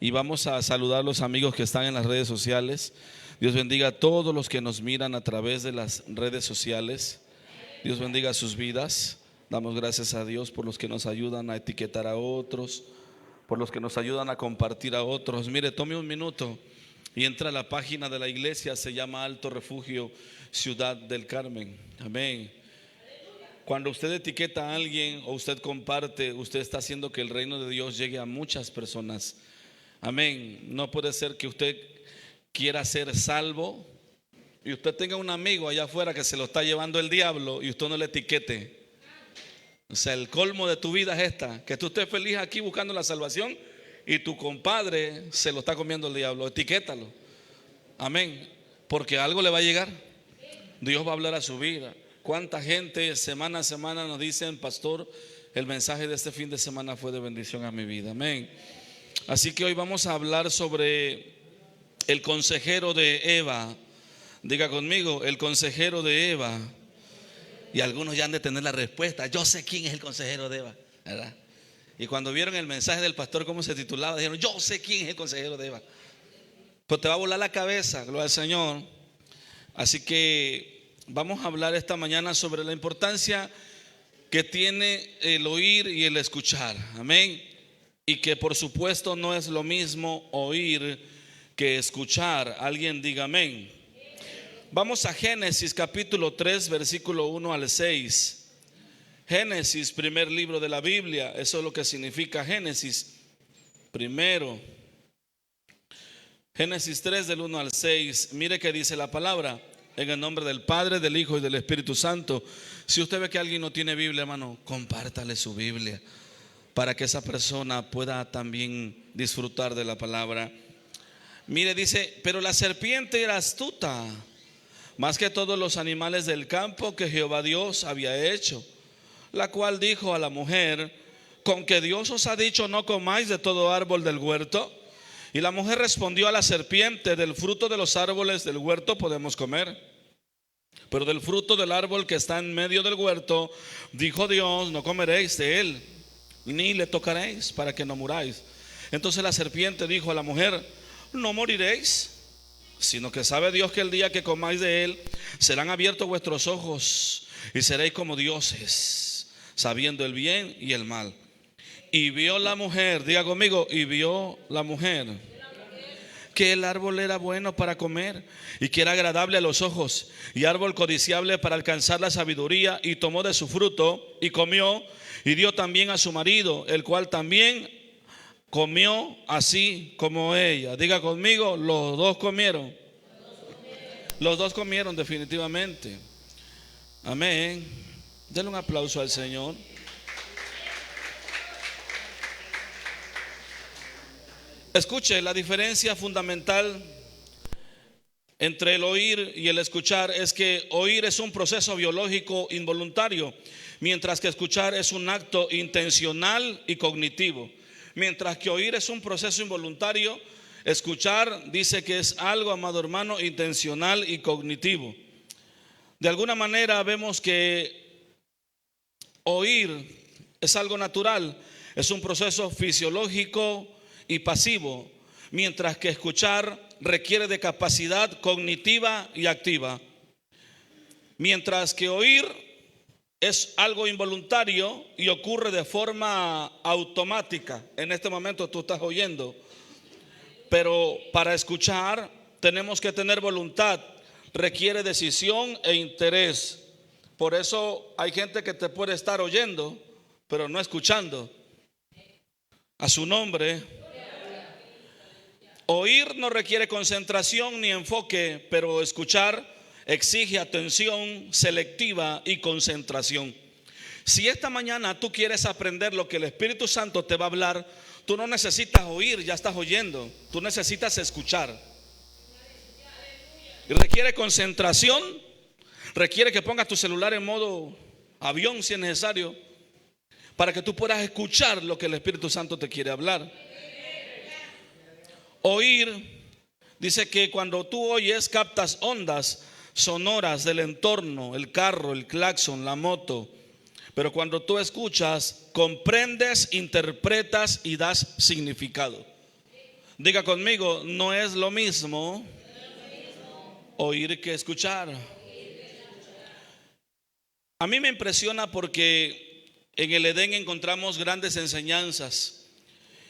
y vamos a saludar a los amigos que están en las redes sociales. Dios bendiga a todos los que nos miran a través de las redes sociales. Dios bendiga sus vidas. Damos gracias a Dios por los que nos ayudan a etiquetar a otros, por los que nos ayudan a compartir a otros. Mire, tome un minuto y entra a la página de la iglesia, se llama Alto Refugio Ciudad del Carmen. Amén. Cuando usted etiqueta a alguien o usted comparte, usted está haciendo que el reino de Dios llegue a muchas personas. Amén. No puede ser que usted quiera ser salvo y usted tenga un amigo allá afuera que se lo está llevando el diablo y usted no le etiquete. O sea, el colmo de tu vida es esta, que tú estés feliz aquí buscando la salvación y tu compadre se lo está comiendo el diablo. Etiquétalo. Amén. Porque algo le va a llegar. Dios va a hablar a su vida. ¿Cuánta gente semana a semana nos dicen: pastor, el mensaje de este fin de semana fue de bendición a mi vida? Amén. Así que hoy vamos a hablar sobre el consejero de Eva. Diga conmigo, el consejero de Eva. Y algunos ya han de tener la respuesta: yo sé quién es el consejero de Eva, ¿verdad? Y cuando vieron el mensaje del pastor, cómo se titulaba, dijeron: yo sé quién es el consejero de Eva. Pues te va a volar la cabeza, gloria al Señor. Así que vamos a hablar esta mañana sobre la importancia que tiene el oír y el escuchar. Amén. Y que por supuesto no es lo mismo oír que escuchar. Alguien diga amén. Vamos a Génesis capítulo 3 versículo 1 al 6. Génesis, primer libro de la Biblia. Eso es lo que significa Génesis, primero. Génesis 3 del 1 al 6. Mire que dice la palabra: en el nombre del Padre, del Hijo y del Espíritu Santo. Si usted ve que alguien no tiene Biblia, hermano, compártale su Biblia para que esa persona pueda también disfrutar de la palabra. Mire, dice: pero la serpiente era astuta más que todos los animales del campo que Jehová Dios había hecho, la cual dijo a la mujer: ¿con que Dios os ha dicho no comáis de todo árbol del huerto? Y la mujer respondió a la serpiente: del fruto de los árboles del huerto podemos comer, pero del fruto del árbol que está en medio del huerto, dijo Dios: no comeréis de él, ni le tocaréis, para que no muráis. Entonces la serpiente dijo a la mujer: no moriréis, sino que sabe Dios que el día que comáis de él, serán abiertos vuestros ojos y seréis como dioses, sabiendo el bien y el mal. Y vio la mujer, diga conmigo, y vio la mujer que el árbol era bueno para comer y que era agradable a los ojos y árbol codiciable para alcanzar la sabiduría, y tomó de su fruto y comió y dio también a su marido, el cual también comió así como ella. Diga conmigo, los dos comieron. Los dos comieron definitivamente. Amén. Denle un aplauso al Señor. Escuche, la diferencia fundamental entre el oír y el escuchar es que oír es un proceso biológico involuntario, mientras que escuchar es un acto intencional y cognitivo. Mientras que oír es un proceso involuntario, escuchar dice que es algo, amado hermano, intencional y cognitivo. De alguna manera vemos que oír es algo natural, es un proceso fisiológico y pasivo, mientras que escuchar requiere de capacidad cognitiva y activa. Mientras que oír es algo involuntario y ocurre de forma automática. En este momento tú estás oyendo, pero para escuchar tenemos que tener voluntad, requiere decisión e interés. Por eso hay gente que te puede estar oyendo, pero no escuchando. A su nombre. Oír no requiere concentración ni enfoque, pero escuchar exige atención selectiva y concentración. Si esta mañana tú quieres aprender lo que el Espíritu Santo te va a hablar, tú no necesitas oír, ya estás oyendo. Tú necesitas escuchar. Y requiere concentración, requiere que pongas tu celular en modo avión si es necesario, para que tú puedas escuchar lo que el Espíritu Santo te quiere hablar. Oír dice que cuando tú oyes captas ondas sonoras del entorno, el carro, el claxon, la moto. Pero cuando tú escuchas, comprendes, interpretas y das significado. Diga conmigo, no es lo mismo oír que escuchar. A mí me impresiona porque en el Edén encontramos grandes enseñanzas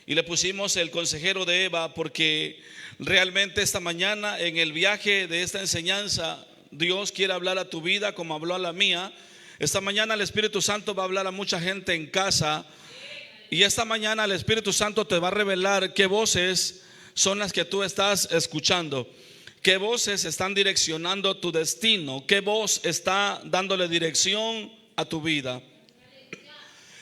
y le pusimos el consejero de Eva porque realmente esta mañana en el viaje de esta enseñanza Dios quiere hablar a tu vida como habló a la mía. Esta mañana el Espíritu Santo va a hablar a mucha gente en casa y esta mañana el Espíritu Santo te va a revelar qué voces son las que tú estás escuchando. ¿Qué voces están direccionando tu destino? ¿Qué voz está dándole dirección a tu vida?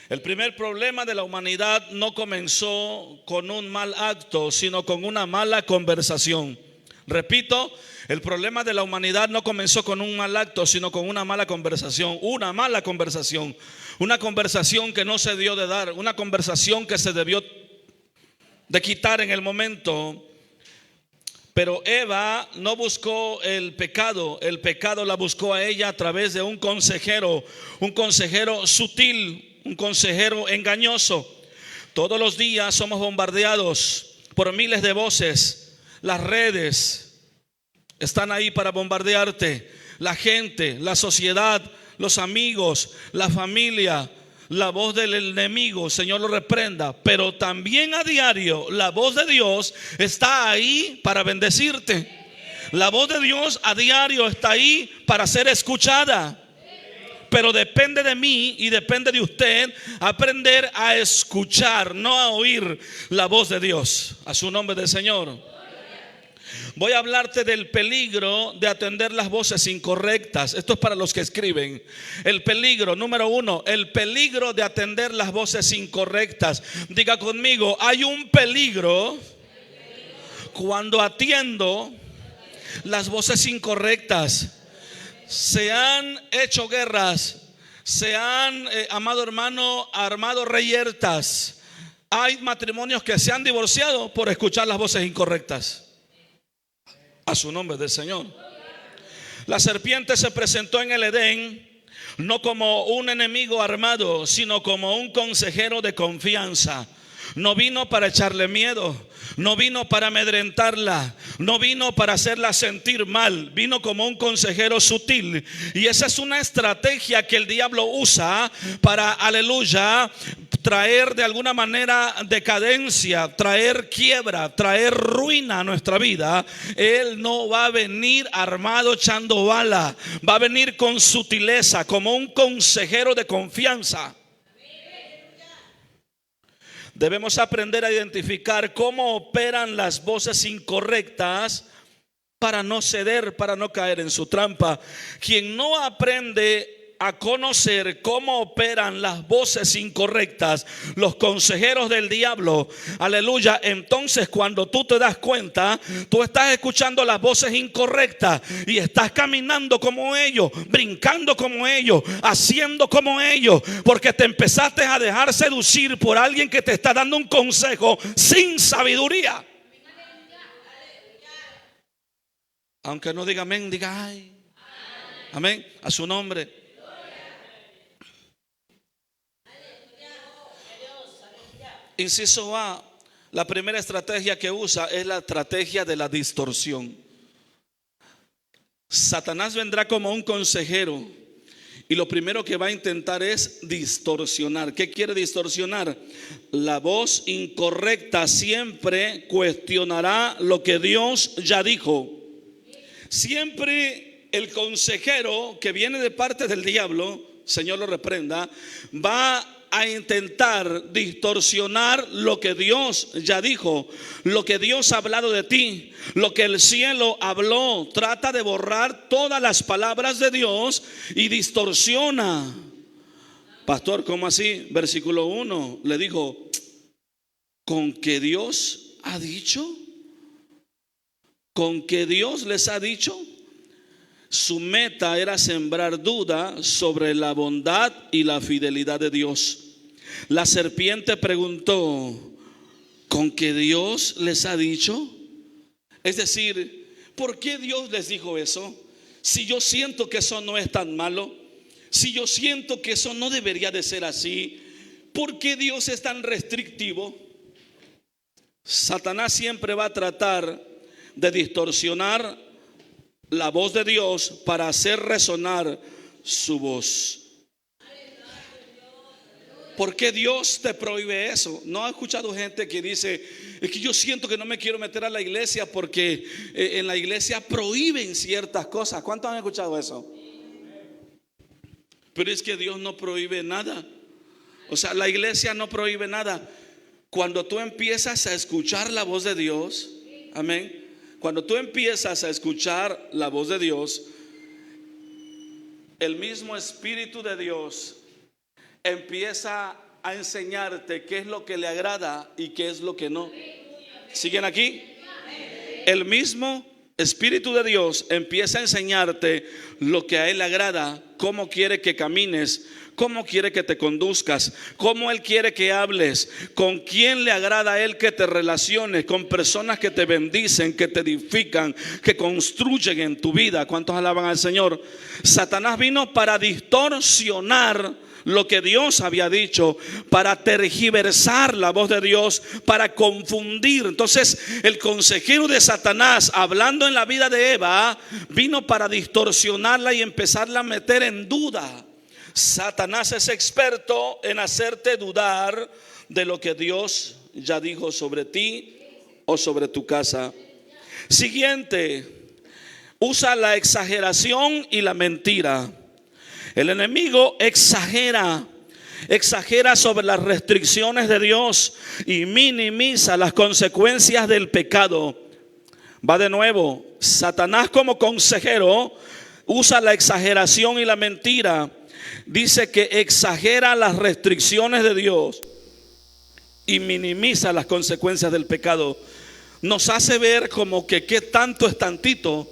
El primer problema de la humanidad no comenzó con un mal acto, sino con una mala conversación. Repito, el problema de la humanidad no comenzó con un mal acto, sino con una mala conversación. Una mala conversación. Una conversación que no se dio de dar. Una conversación que se debió de quitar en el momento. Pero Eva no buscó el pecado la buscó a ella a través de un consejero sutil, un consejero engañoso. Todos los días somos bombardeados por miles de voces. Las redes están ahí para bombardearte. La gente, la sociedad, los amigos, la familia. La voz del enemigo, Señor lo reprenda. Pero también a diario la voz de Dios está ahí para bendecirte. La voz de Dios a diario está ahí para ser escuchada. Pero depende de mí y depende de usted aprender a escuchar, no a oír la voz de Dios. A su nombre del Señor. Voy a hablarte del peligro de atender las voces incorrectas. Esto es para los que escriben. El peligro, número 1, el peligro de atender las voces incorrectas. Diga conmigo, hay un peligro cuando atiendo las voces incorrectas. Se han hecho guerras, se han, amado hermano, armado reyertas. Hay matrimonios que se han divorciado por escuchar las voces incorrectas. A su nombre del Señor. La serpiente se presentó en el Edén no como un enemigo armado, sino como un consejero de confianza. No vino para echarle miedo, no vino para amedrentarla, no vino para hacerla sentir mal. Vino como un consejero sutil. Y esa es una estrategia que el diablo usa para, aleluya, traer de alguna manera decadencia, traer quiebra, traer ruina a nuestra vida. Él no va a venir armado echando bala, va a venir con sutileza, como un consejero de confianza. Debemos aprender a identificar cómo operan las voces incorrectas para no ceder, para no caer en su trampa. Quien no aprende a conocer cómo operan las voces incorrectas, los consejeros del diablo, aleluya, entonces cuando tú te das cuenta, tú estás escuchando las voces incorrectas y estás caminando como ellos, brincando como ellos, haciendo como ellos, porque te empezaste a dejar seducir por alguien que te está dando un consejo sin sabiduría. Aunque no diga amén, diga ay. Amén, a su nombre. Inciso A, la primera estrategia que usa es la estrategia de la distorsión. Satanás vendrá como un consejero y lo primero que va a intentar es distorsionar. ¿Qué quiere distorsionar? La voz incorrecta siempre cuestionará lo que Dios ya dijo. Siempre el consejero que viene de parte del diablo, Señor lo reprenda, va a intentar distorsionar lo que Dios ya dijo, lo que Dios ha hablado de ti, lo que el cielo habló. Trata de borrar todas las palabras de Dios y distorsiona. Pastor, ¿cómo así? Versículo 1 le dijo, ¿con que Dios ha dicho? ¿Con que Dios les ha dicho? Su meta era sembrar duda sobre la bondad y la fidelidad de Dios. La serpiente preguntó, ¿con que Dios les ha dicho? Es decir, ¿por qué Dios les dijo eso? Si yo siento que eso no es tan malo, si yo siento que eso no debería de ser así, ¿por qué Dios es tan restrictivo? Satanás siempre va a tratar de distorsionar la voz de Dios para hacer resonar su voz. ¿Por qué Dios te prohíbe eso? ¿No ha escuchado gente que dice: es que yo siento que no me quiero meter a la iglesia porque en la iglesia prohíben ciertas cosas? ¿Cuántos han escuchado eso? Pero es que Dios no prohíbe nada. O sea, la iglesia no prohíbe nada. Cuando tú empiezas a escuchar la voz de Dios, amén. Cuando tú empiezas a escuchar la voz de Dios, el mismo Espíritu de Dios empieza a enseñarte qué es lo que le agrada y qué es lo que no. ¿Siguen aquí? El mismo Espíritu de Dios empieza a enseñarte lo que a Él le agrada, cómo quiere que camines, cómo quiere que te conduzcas, cómo Él quiere que hables, con quién le agrada a Él que te relaciones, con personas que te bendicen, que te edifican, que construyen en tu vida. ¿Cuántos alaban al Señor? Satanás vino para distorsionar lo que Dios había dicho, para tergiversar la voz de Dios, para confundir. Entonces el consejero de Satanás, hablando en la vida de Eva, vino para distorsionarla y empezarla a meter en duda. Satanás es experto en hacerte dudar de lo que Dios ya dijo sobre ti o sobre tu casa. Siguiente, usa la exageración y la mentira. El enemigo exagera sobre las restricciones de Dios y minimiza las consecuencias del pecado. Va de nuevo, Satanás como consejero usa la exageración y la mentira. Dice que exagera las restricciones de Dios y minimiza las consecuencias del pecado. Nos hace ver como que qué tanto es tantito.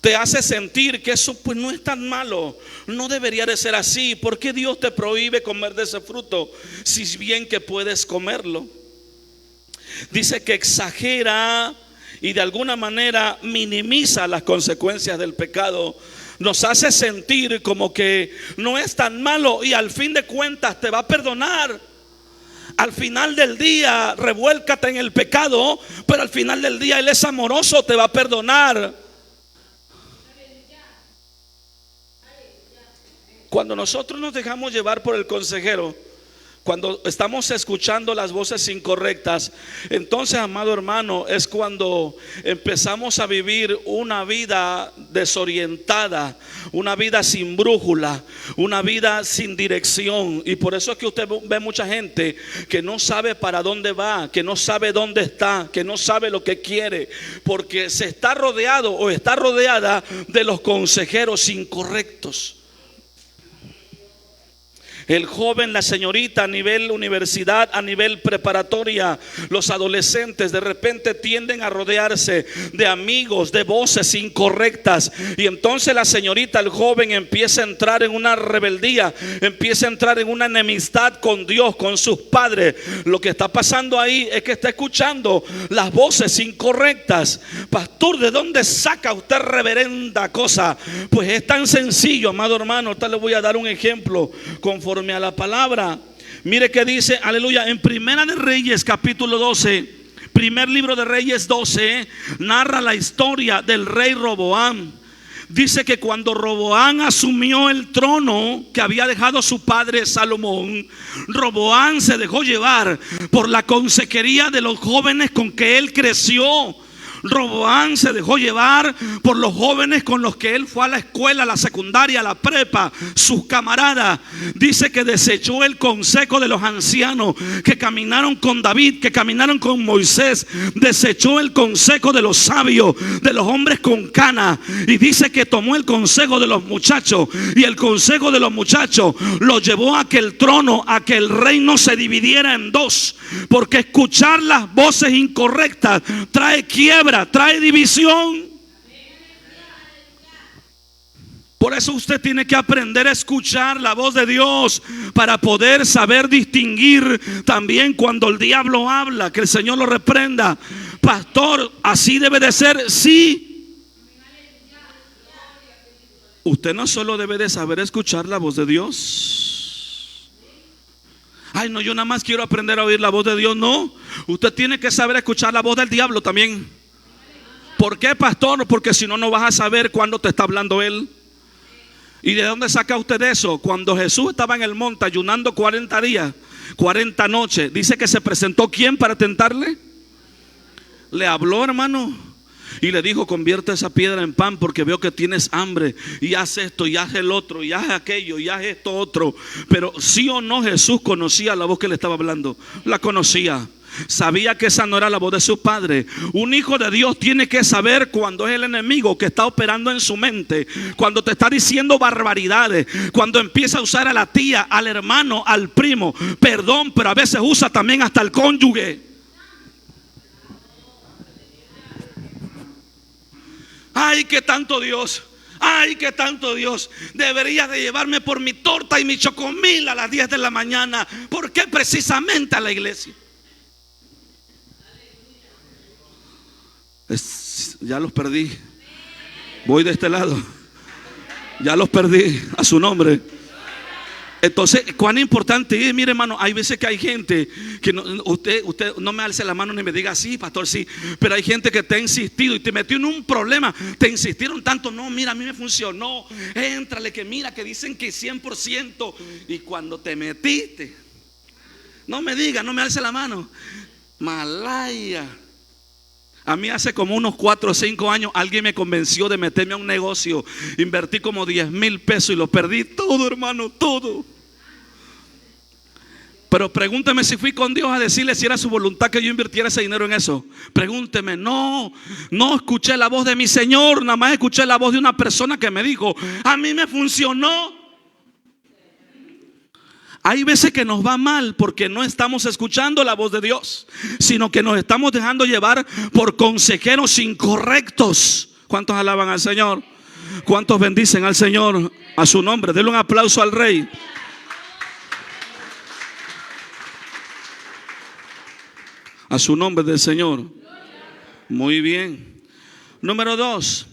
Te hace sentir que eso pues no es tan malo, no debería de ser así. ¿Por qué Dios te prohíbe comer de ese fruto si bien que puedes comerlo? Dice que exagera y de alguna manera minimiza las consecuencias del pecado. Nos hace sentir como que no es tan malo y al fin de cuentas te va a perdonar. Al final del día revuélcate en el pecado, pero al final del día Él es amoroso, te va a perdonar. Cuando nosotros nos dejamos llevar por el consejero, cuando estamos escuchando las voces incorrectas, entonces, amado hermano, es cuando empezamos a vivir una vida desorientada, una vida sin brújula, una vida sin dirección. Y por eso es que usted ve mucha gente que no sabe para dónde va, que no sabe dónde está, que no sabe lo que quiere, porque se está rodeado o está rodeada de los consejeros incorrectos. El joven, la señorita, a nivel universidad, a nivel preparatoria, los adolescentes de repente tienden a rodearse de amigos, de voces incorrectas. Y entonces la señorita, el joven, empieza a entrar en una rebeldía, empieza a entrar en una enemistad con Dios, con sus padres. Lo que está pasando ahí es que está escuchando las voces incorrectas. Pastor, ¿de dónde saca usted reverenda cosa? Pues es tan sencillo, amado hermano. Ahorita le voy a dar un ejemplo conforme a la palabra. Mire que dice, aleluya, en Primera de Reyes capítulo 12, primer libro de Reyes 12, narra la historia del rey Roboam. Dice que cuando Roboam asumió el trono que había dejado su padre Salomón, Roboam se dejó llevar por la consejería de los jóvenes con que él creció. Roboam se dejó llevar por los jóvenes con los que él fue a la escuela, a la secundaria, a la prepa, sus camaradas. Dice que desechó el consejo de los ancianos que caminaron con David, que caminaron con Moisés. Desechó el consejo de los sabios, de los hombres con cana. Y dice que tomó el consejo de los muchachos. Y el consejo de los muchachos lo llevó a que el trono, a que el reino se dividiera en dos. Porque escuchar las voces incorrectas trae quiebra, trae división. Por eso usted tiene que aprender a escuchar la voz de Dios para poder saber distinguir también cuando el diablo habla. Que el Señor lo reprenda. Pastor, así debe de ser. Sí. Usted no solo debe de saber escuchar la voz de Dios. Ay, no, yo nada más quiero aprender a oír la voz de Dios. No, usted tiene que saber escuchar la voz del diablo también. ¿Por qué, pastor? Porque si no, no vas a saber cuándo te está hablando él. ¿Y de dónde saca usted eso? Cuando Jesús estaba en el monte ayunando 40 días, 40 noches, dice que se presentó ¿quién para tentarle? Le habló, hermano, y le dijo: convierte esa piedra en pan porque veo que tienes hambre, y haz esto, y haz el otro, y haz aquello, y haz esto otro. Pero sí o no, Jesús conocía la voz que le estaba hablando. La conocía. Sabía que esa no era la voz de su padre. Un hijo de Dios tiene que saber cuando es el enemigo que está operando en su mente, cuando te está diciendo barbaridades, cuando empieza a usar a la tía, al hermano, al primo. Perdón, pero a veces usa también hasta el cónyuge. Ay, que tanto Dios. Ay, que tanto Dios. Deberías de llevarme por mi torta y mi chocomil a las 10 de la mañana. ¿Por qué precisamente a la iglesia? Ya los perdí. Voy de este lado. Ya los perdí. A su nombre. Entonces, cuán importante es, mire, hermano, hay veces que hay gente que no, usted no me alce la mano ni me diga sí, pastor, sí, pero hay gente que te ha insistido y te metió en un problema. Te insistieron tanto: no, mira, a mí me funcionó, éntrale, que mira, que dicen que 100%. Y cuando te metiste, no me diga, no me alce la mano. Malaya. A mí hace como unos 4 o 5 años alguien me convenció de meterme a un negocio. Invertí como 10,000 pesos y lo perdí todo, hermano, todo. Pero pregúnteme si fui con Dios a decirle si era su voluntad que yo invirtiera ese dinero en eso. Pregúnteme. No escuché la voz de mi Señor, nada más escuché la voz de una persona que me dijo: a mí me funcionó. Hay veces que nos va mal porque no estamos escuchando la voz de Dios, sino que nos estamos dejando llevar por consejeros incorrectos. ¿Cuántos alaban al Señor? ¿Cuántos bendicen al Señor? A su nombre. Denle un aplauso al Rey. A su nombre del Señor. Muy bien. Número 2.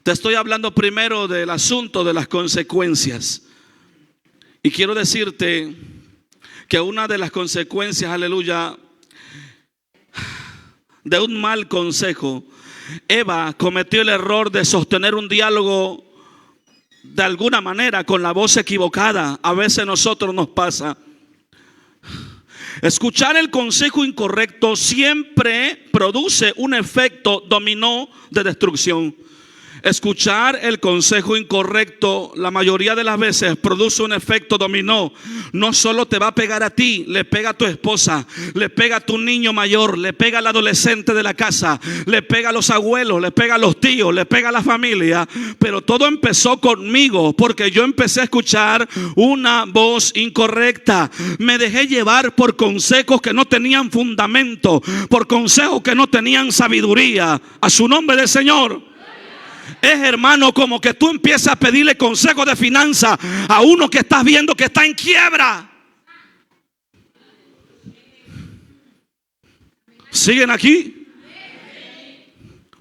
Te estoy hablando primero del asunto de las consecuencias. Y quiero decirte que una de las consecuencias, aleluya, de un mal consejo, Eva cometió el error de sostener un diálogo de alguna manera con la voz equivocada. A veces a nosotros nos pasa. Escuchar el consejo incorrecto siempre produce un efecto dominó de destrucción. Escuchar el consejo incorrecto la mayoría de las veces produce un efecto dominó. No solo te va a pegar a ti, le pega a tu esposa, le pega a tu niño mayor, le pega al adolescente de la casa, le pega a los abuelos, le pega a los tíos, le pega a la familia. Pero todo empezó conmigo porque yo empecé a escuchar una voz incorrecta. Me dejé llevar por consejos que no tenían fundamento, por consejos que no tenían sabiduría. A su nombre del Señor. Es, hermano, como que tú empiezas a pedirle consejo de finanzas a uno que estás viendo que está en quiebra. ¿Siguen aquí?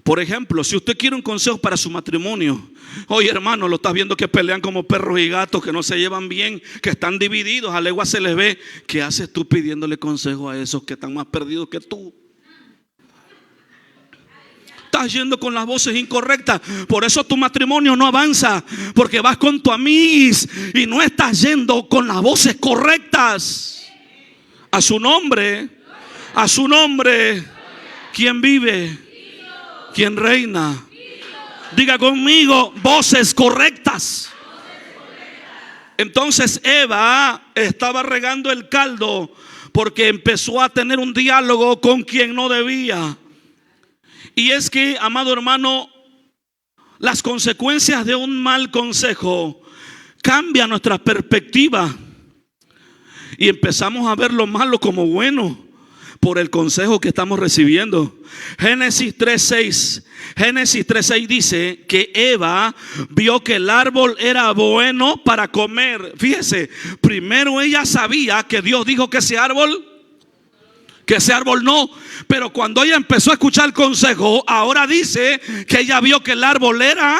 Por ejemplo, si usted quiere un consejo para su matrimonio, oye, hermano, lo estás viendo que pelean como perros y gatos, que no se llevan bien, que están divididos, a legua se les ve. ¿Qué haces tú pidiéndole consejo a esos que están más perdidos que tú? Estás yendo con las voces incorrectas. Por eso tu matrimonio no avanza, porque vas con tu amiguis y no estás yendo con las voces correctas. A su nombre. A su nombre. ¿Quién vive? ¿Quién reina? Diga conmigo: voces correctas. Entonces Eva estaba regando el caldo porque empezó a tener un diálogo con quien no debía. Y es que, amado hermano, las consecuencias de un mal consejo cambian nuestra perspectiva y empezamos a ver lo malo como bueno por el consejo que estamos recibiendo. Génesis 3:6 dice que Eva vio que el árbol era bueno para comer. Fíjese, primero ella sabía que Dios dijo que ese árbol no, pero cuando ella empezó a escuchar el consejo, ahora dice que ella vio que el árbol era.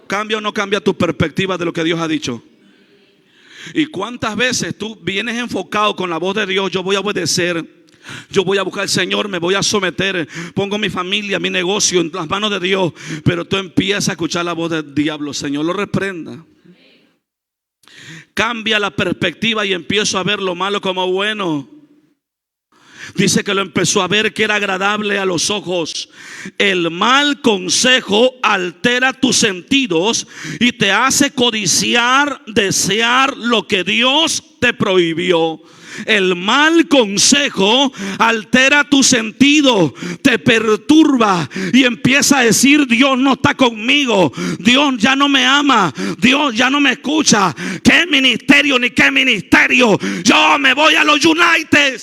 ¿Cambia o no cambia tu perspectiva de lo que Dios ha dicho? ¿Y cuántas veces tú vienes enfocado con la voz de Dios? Yo voy a obedecer, yo voy a buscar al Señor, me voy a someter, pongo mi familia, mi negocio en las manos de Dios. Pero tú empiezas a escuchar la voz del diablo. Señor, lo reprenda. Cambia la perspectiva y empiezo a ver lo malo como bueno. Dice que lo empezó a ver que era agradable a los ojos. El mal consejo altera tus sentidos y te hace codiciar, desear lo que Dios te prohibió. El mal consejo altera tu sentido, te perturba y empieza a decir: Dios no está conmigo, Dios ya no me ama, Dios ya no me escucha. ¿Qué ministerio ni qué ministerio? Yo me voy a los United.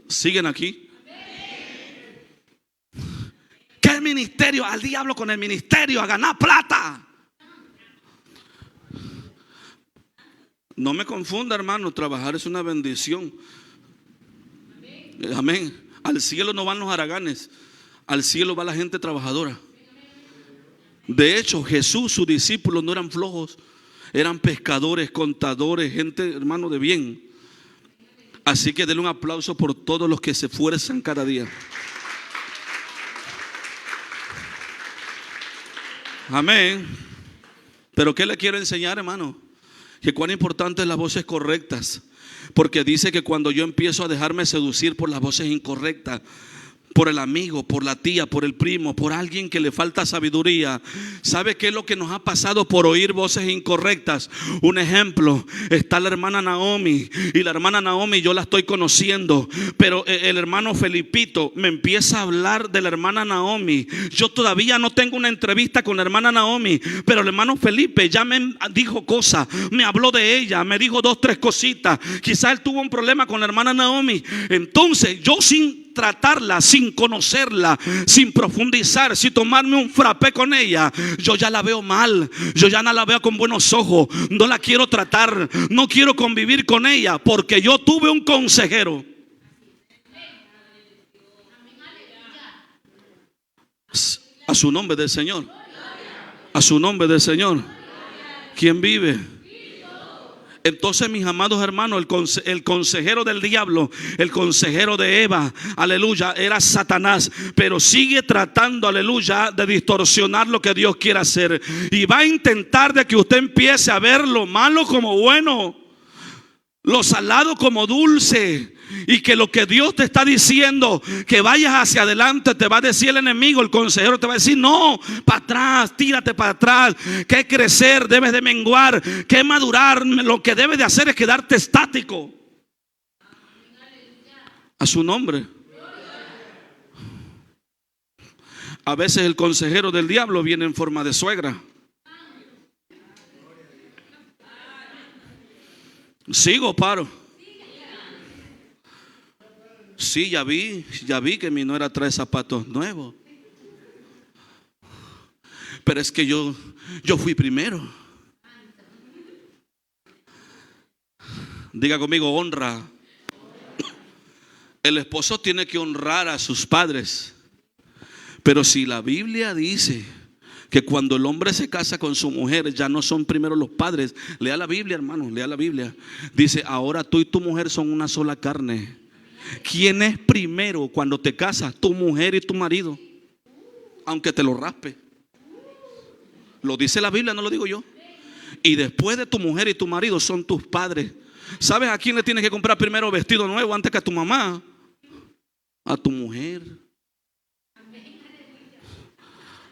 ¿Siguen aquí? ¿Qué ministerio? Al diablo con el ministerio, a ganar plata. No me confunda, hermano, trabajar es una bendición. Amén. Al cielo no van los haraganes, al cielo va la gente trabajadora. De hecho, Jesús, sus discípulos no eran flojos, eran pescadores, contadores, gente, hermano, de bien. Así que denle un aplauso por todos los que se esfuerzan cada día. Amén. Pero ¿qué le quiero enseñar, hermano? Que cuán importante es las voces correctas. Porque dice que cuando yo empiezo a dejarme seducir por las voces incorrectas, por el amigo, por la tía, por el primo, por alguien que le falta sabiduría, ¿sabe qué es lo que nos ha pasado por oír voces incorrectas? Un ejemplo, está la hermana Naomi, y la hermana Naomi yo la estoy conociendo, pero el hermano Felipito me empieza a hablar de la hermana Naomi. Yo todavía no tengo una entrevista con la hermana Naomi, pero el hermano Felipe ya me dijo cosas, me habló de ella, me dijo 2, 3 cositas. Quizás él tuvo un problema con la hermana Naomi. Entonces yo, sin tratarla, sin conocerla, sin profundizar, sin tomarme un frappé con ella, yo ya la veo mal, yo ya no la veo con buenos ojos, no la quiero tratar, no quiero convivir con ella, porque yo tuve un consejero. A su nombre del Señor, a su nombre del Señor. ¿Quién vive? Entonces, mis amados hermanos, el consejero del diablo, el consejero de Eva, aleluya, era Satanás. Pero sigue tratando, aleluya, de distorsionar lo que Dios quiere hacer. Y va a intentar de que usted empiece a ver lo malo como bueno, lo salado como dulce. Y que lo que Dios te está diciendo, que vayas hacia adelante, te va a decir el enemigo, el consejero te va a decir: no, para atrás, tírate para atrás, que crecer, debes de menguar, que madurar. Lo que debes de hacer es quedarte estático. A su nombre. A veces el consejero del diablo viene en forma de suegra. ¿Sigo o paro? Sí, ya vi que mi nuera trae zapatos nuevos. Pero es que yo fui primero. Diga conmigo: honra. El esposo tiene que honrar a sus padres. Pero si la Biblia dice que cuando el hombre se casa con su mujer, ya no son primero los padres. Lea la Biblia, hermano, lea la Biblia. Dice: ahora tú y tu mujer son una sola carne. ¿Quién es primero cuando te casas? Tu mujer y tu marido, aunque te lo raspe. Lo dice la Biblia, no lo digo yo. Y después de tu mujer y tu marido son tus padres. ¿Sabes a quién le tienes que comprar primero vestido nuevo antes que a tu mamá? A tu mujer.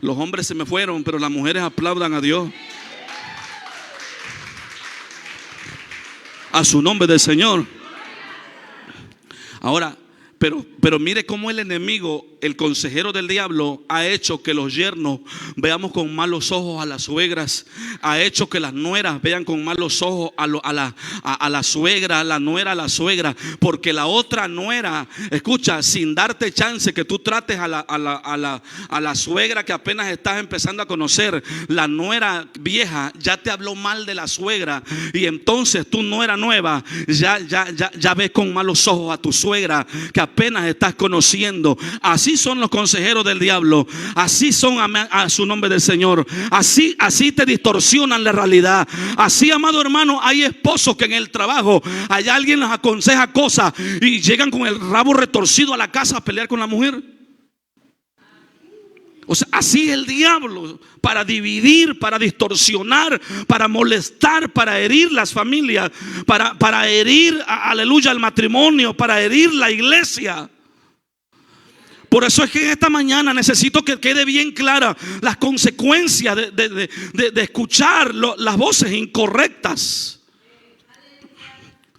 Los hombres se me fueron, pero las mujeres aplaudan a Dios. A su nombre del Señor. Ahora, pero mire cómo el enemigo, el consejero del diablo, ha hecho que los yernos veamos con malos ojos a las suegras. Ha hecho que las nueras vean con malos ojos a la suegra, a la nuera, a la suegra. Porque la otra nuera, escucha, sin darte chance que tú trates a la suegra que apenas estás empezando a conocer, la nuera vieja ya te habló mal de la suegra. Y entonces tu nuera nueva ya ves con malos ojos a tu suegra que apenas estás conociendo. Así son los consejeros del diablo. Así son a su nombre del Señor. Así te distorsionan la realidad. Así, amado hermano, hay esposos que en el trabajo hay alguien les aconseja cosas y llegan con el rabo retorcido a la casa a pelear con la mujer. O sea, así es el diablo, para dividir, para distorsionar, para molestar, para herir las familias, para herir, aleluya, el matrimonio, para herir la iglesia. Por eso es que en esta mañana necesito que quede bien clara las consecuencias de escuchar las voces incorrectas.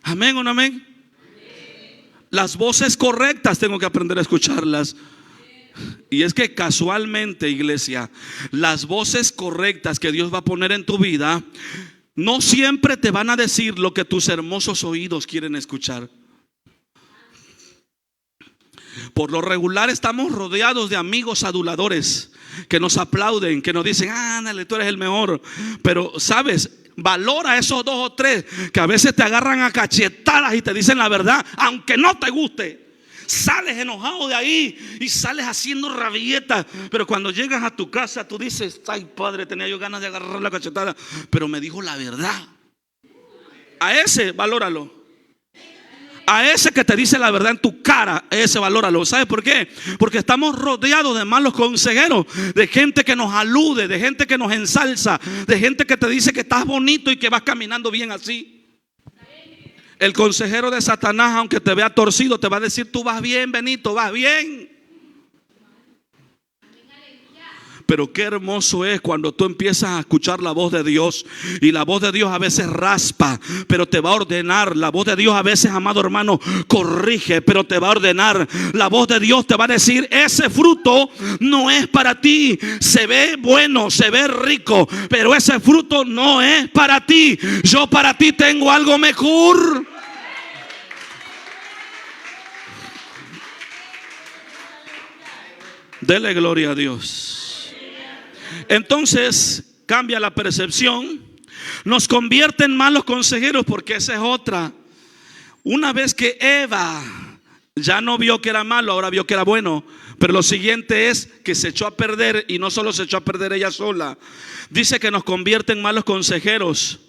Amén o no amén. Las voces correctas tengo que aprender a escucharlas. Y es que casualmente, iglesia, las voces correctas que Dios va a poner en tu vida no siempre te van a decir lo que tus hermosos oídos quieren escuchar. Por lo regular estamos rodeados de amigos aduladores que nos aplauden, que nos dicen: ándale, tú eres el mejor. Pero sabes, valora a esos 2 o 3 que a veces te agarran a cachetadas y te dicen la verdad, aunque no te guste. Sales enojado de ahí y sales haciendo rabietas, pero cuando llegas a tu casa tú dices: ay, padre, tenía yo ganas de agarrar la cachetada, pero me dijo la verdad. A ese valóralo. A ese que te dice la verdad en tu cara, ese valóralo. ¿Sabes por qué? Porque estamos rodeados de malos consejeros, de gente que nos alude, de gente que nos ensalza, de gente que te dice que estás bonito y que vas caminando bien así. El consejero de Satanás, aunque te vea torcido, te va a decir: tú vas bien, Benito, vas bien. Pero qué hermoso es cuando tú empiezas a escuchar la voz de Dios. Y la voz de Dios a veces raspa, pero te va a ordenar. La voz de Dios a veces, amado hermano, corrige, pero te va a ordenar. La voz de Dios te va a decir: ese fruto no es para ti. Se ve bueno, se ve rico, pero ese fruto no es para ti. Yo para ti tengo algo mejor. Dele gloria a Dios. Entonces cambia la percepción, nos convierte en malos consejeros, porque esa es otra. Una vez que Eva ya no vio que era malo, ahora vio que era bueno. Pero lo siguiente es que se echó a perder, y no solo se echó a perder ella sola. Dice que nos convierte en malos consejeros.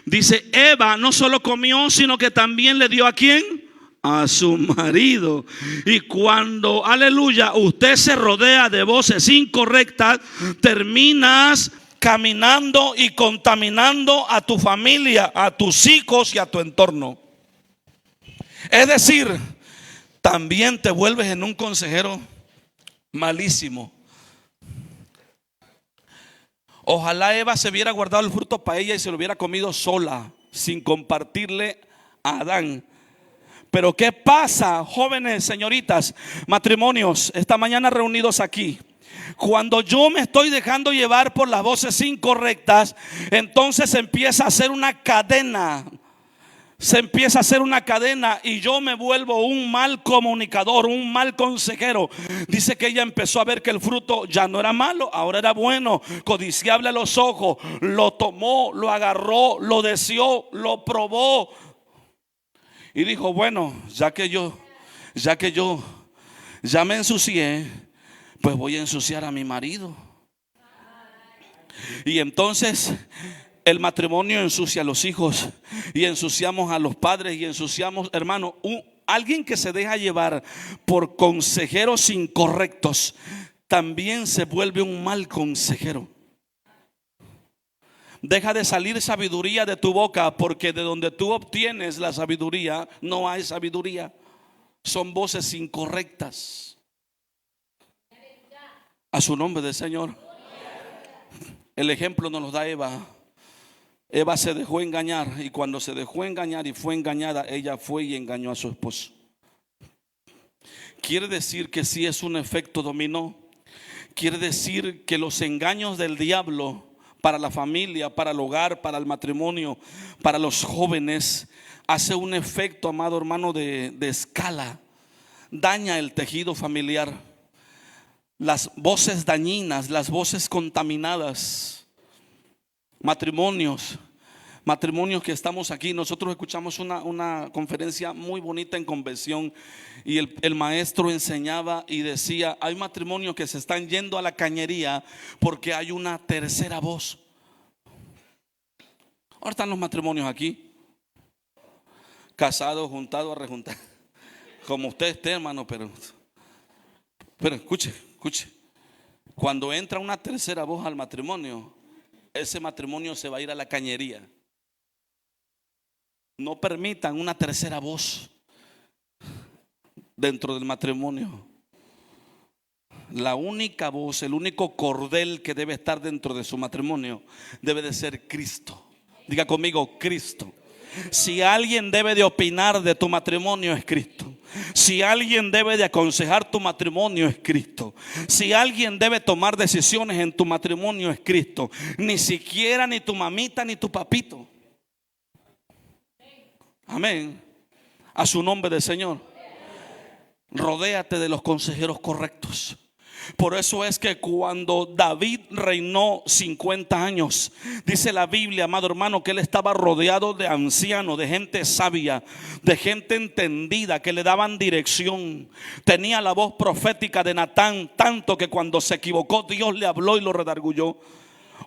Dice: Eva no solo comió, sino que también le dio ¿a quién? A su marido. Y cuando, aleluya, usted se rodea de voces incorrectas, terminas caminando y contaminando a tu familia, a tus hijos y a tu entorno. Es decir, también te vuelves en un consejero malísimo. Ojalá Eva se hubiera guardado el fruto para ella y se lo hubiera comido sola, sin compartirle a Adán. Pero ¿qué pasa, jóvenes, señoritas, matrimonios, esta mañana reunidos aquí? Cuando yo me estoy dejando llevar por las voces incorrectas, entonces empieza a hacer una cadena. Se empieza a hacer una cadena y yo me vuelvo un mal comunicador, un mal consejero. Dice que ella empezó a ver que el fruto ya no era malo, ahora era bueno, codiciable a los ojos. Lo tomó, lo agarró, lo deseó, lo probó. Y dijo: bueno, ya que yo ya me ensucié, pues voy a ensuciar a mi marido. Y entonces el matrimonio ensucia a los hijos, y ensuciamos a los padres, y ensuciamos, hermano, alguien que se deja llevar por consejeros incorrectos también se vuelve un mal consejero. Deja de salir sabiduría de tu boca, porque de donde tú obtienes la sabiduría no hay sabiduría. Son voces incorrectas. A su nombre del Señor. El ejemplo nos lo da Eva. Eva se dejó engañar, y cuando se dejó engañar y fue engañada, ella fue y engañó a su esposo. Quiere decir que sí es un efecto dominó. Quiere decir que los engaños del diablo para la familia, para el hogar, para el matrimonio, para los jóvenes, hace un efecto, amado hermano, de escala. Daña el tejido familiar. Las voces dañinas, las voces contaminadas, matrimonios, matrimonios que estamos aquí, nosotros escuchamos una conferencia muy bonita en convención y el maestro enseñaba y decía: hay matrimonios que se están yendo a la cañería porque hay una tercera voz. Ahora están los matrimonios aquí, casados, juntados, a rejuntar, como usted esté, hermano, pero escuche. Cuando entra una tercera voz al matrimonio, ese matrimonio se va a ir a la cañería. No permitan una tercera voz dentro del matrimonio. La única voz, el único cordel que debe estar dentro de su matrimonio debe de ser Cristo. Diga conmigo, Cristo. Si alguien debe de opinar de tu matrimonio, es Cristo. Si alguien debe de aconsejar tu matrimonio, es Cristo. Si alguien debe tomar decisiones en tu matrimonio, es Cristo. Ni siquiera ni tu mamita ni tu papito. Amén. A su nombre del Señor. Rodéate de los consejeros correctos. Por eso es que cuando David reinó 50 años, dice la Biblia, amado hermano, que él estaba rodeado de ancianos, de gente sabia, de gente entendida que le daban dirección. Tenía la voz profética de Natán, tanto que cuando se equivocó Dios le habló y lo redarguyó.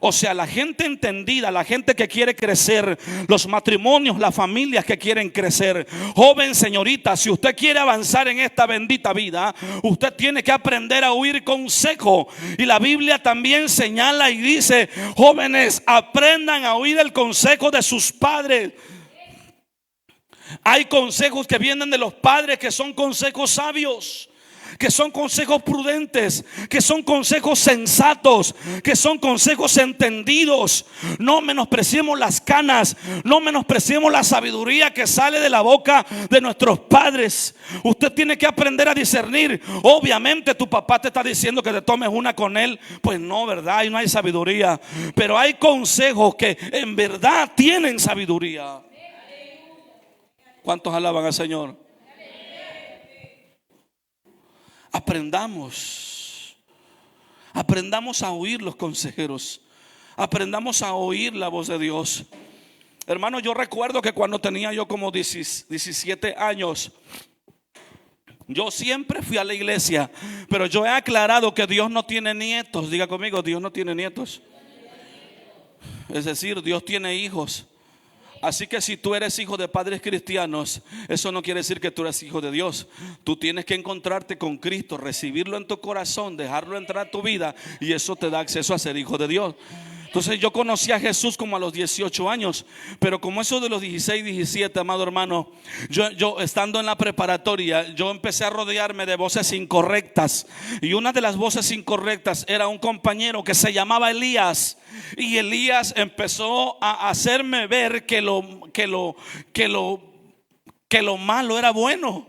O sea, la gente entendida, la gente que quiere crecer, los matrimonios, las familias que quieren crecer. Joven, señorita, si usted quiere avanzar en esta bendita vida, usted tiene que aprender a oír consejo. Y la Biblia también señala y dice: jóvenes, aprendan a oír el consejo de sus padres. Hay consejos que vienen de los padres que son consejos sabios, que son consejos prudentes, que son consejos sensatos, que son consejos entendidos. No menospreciemos las canas, no menospreciemos la sabiduría que sale de la boca de nuestros padres. Usted tiene que aprender a discernir. Obviamente tu papá te está diciendo que te tomes una con él, pues no, ¿verdad? Y no hay sabiduría. Pero hay consejos que en verdad tienen sabiduría. ¿Cuántos alaban al Señor? Aprendamos a oír los consejeros. Aprendamos a oír la voz de Dios. Hermano, yo recuerdo que cuando tenía yo como 17 años, yo siempre fui a la iglesia, pero yo he aclarado que Dios no tiene nietos. Diga conmigo, Dios no tiene nietos. Es decir, Dios tiene hijos. Así que si tú eres hijo de padres cristianos, eso no quiere decir que tú eres hijo de Dios. Tú tienes que encontrarte con Cristo, recibirlo en tu corazón, dejarlo entrar a tu vida, y eso te da acceso a ser hijo de Dios. Entonces yo conocí a Jesús como a los 18 años, pero como eso de los 16, 17, amado hermano, yo estando en la preparatoria, yo empecé a rodearme de voces incorrectas. Y una de las voces incorrectas era un compañero que se llamaba Elías. Y Elías empezó a hacerme ver que lo malo era bueno.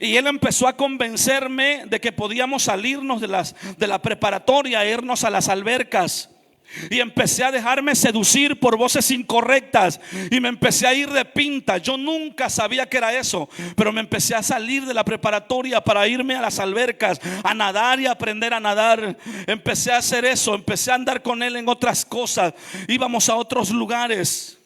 Y él empezó a convencerme de que podíamos salirnos de la preparatoria e irnos a las albercas. Y empecé a dejarme seducir por voces incorrectas y me empecé a ir de pinta. Yo nunca sabía que era eso, pero me empecé a salir de la preparatoria para irme a las albercas, a nadar y aprender a nadar. Empecé a hacer eso, empecé a andar con él en otras cosas. Íbamos a otros lugares.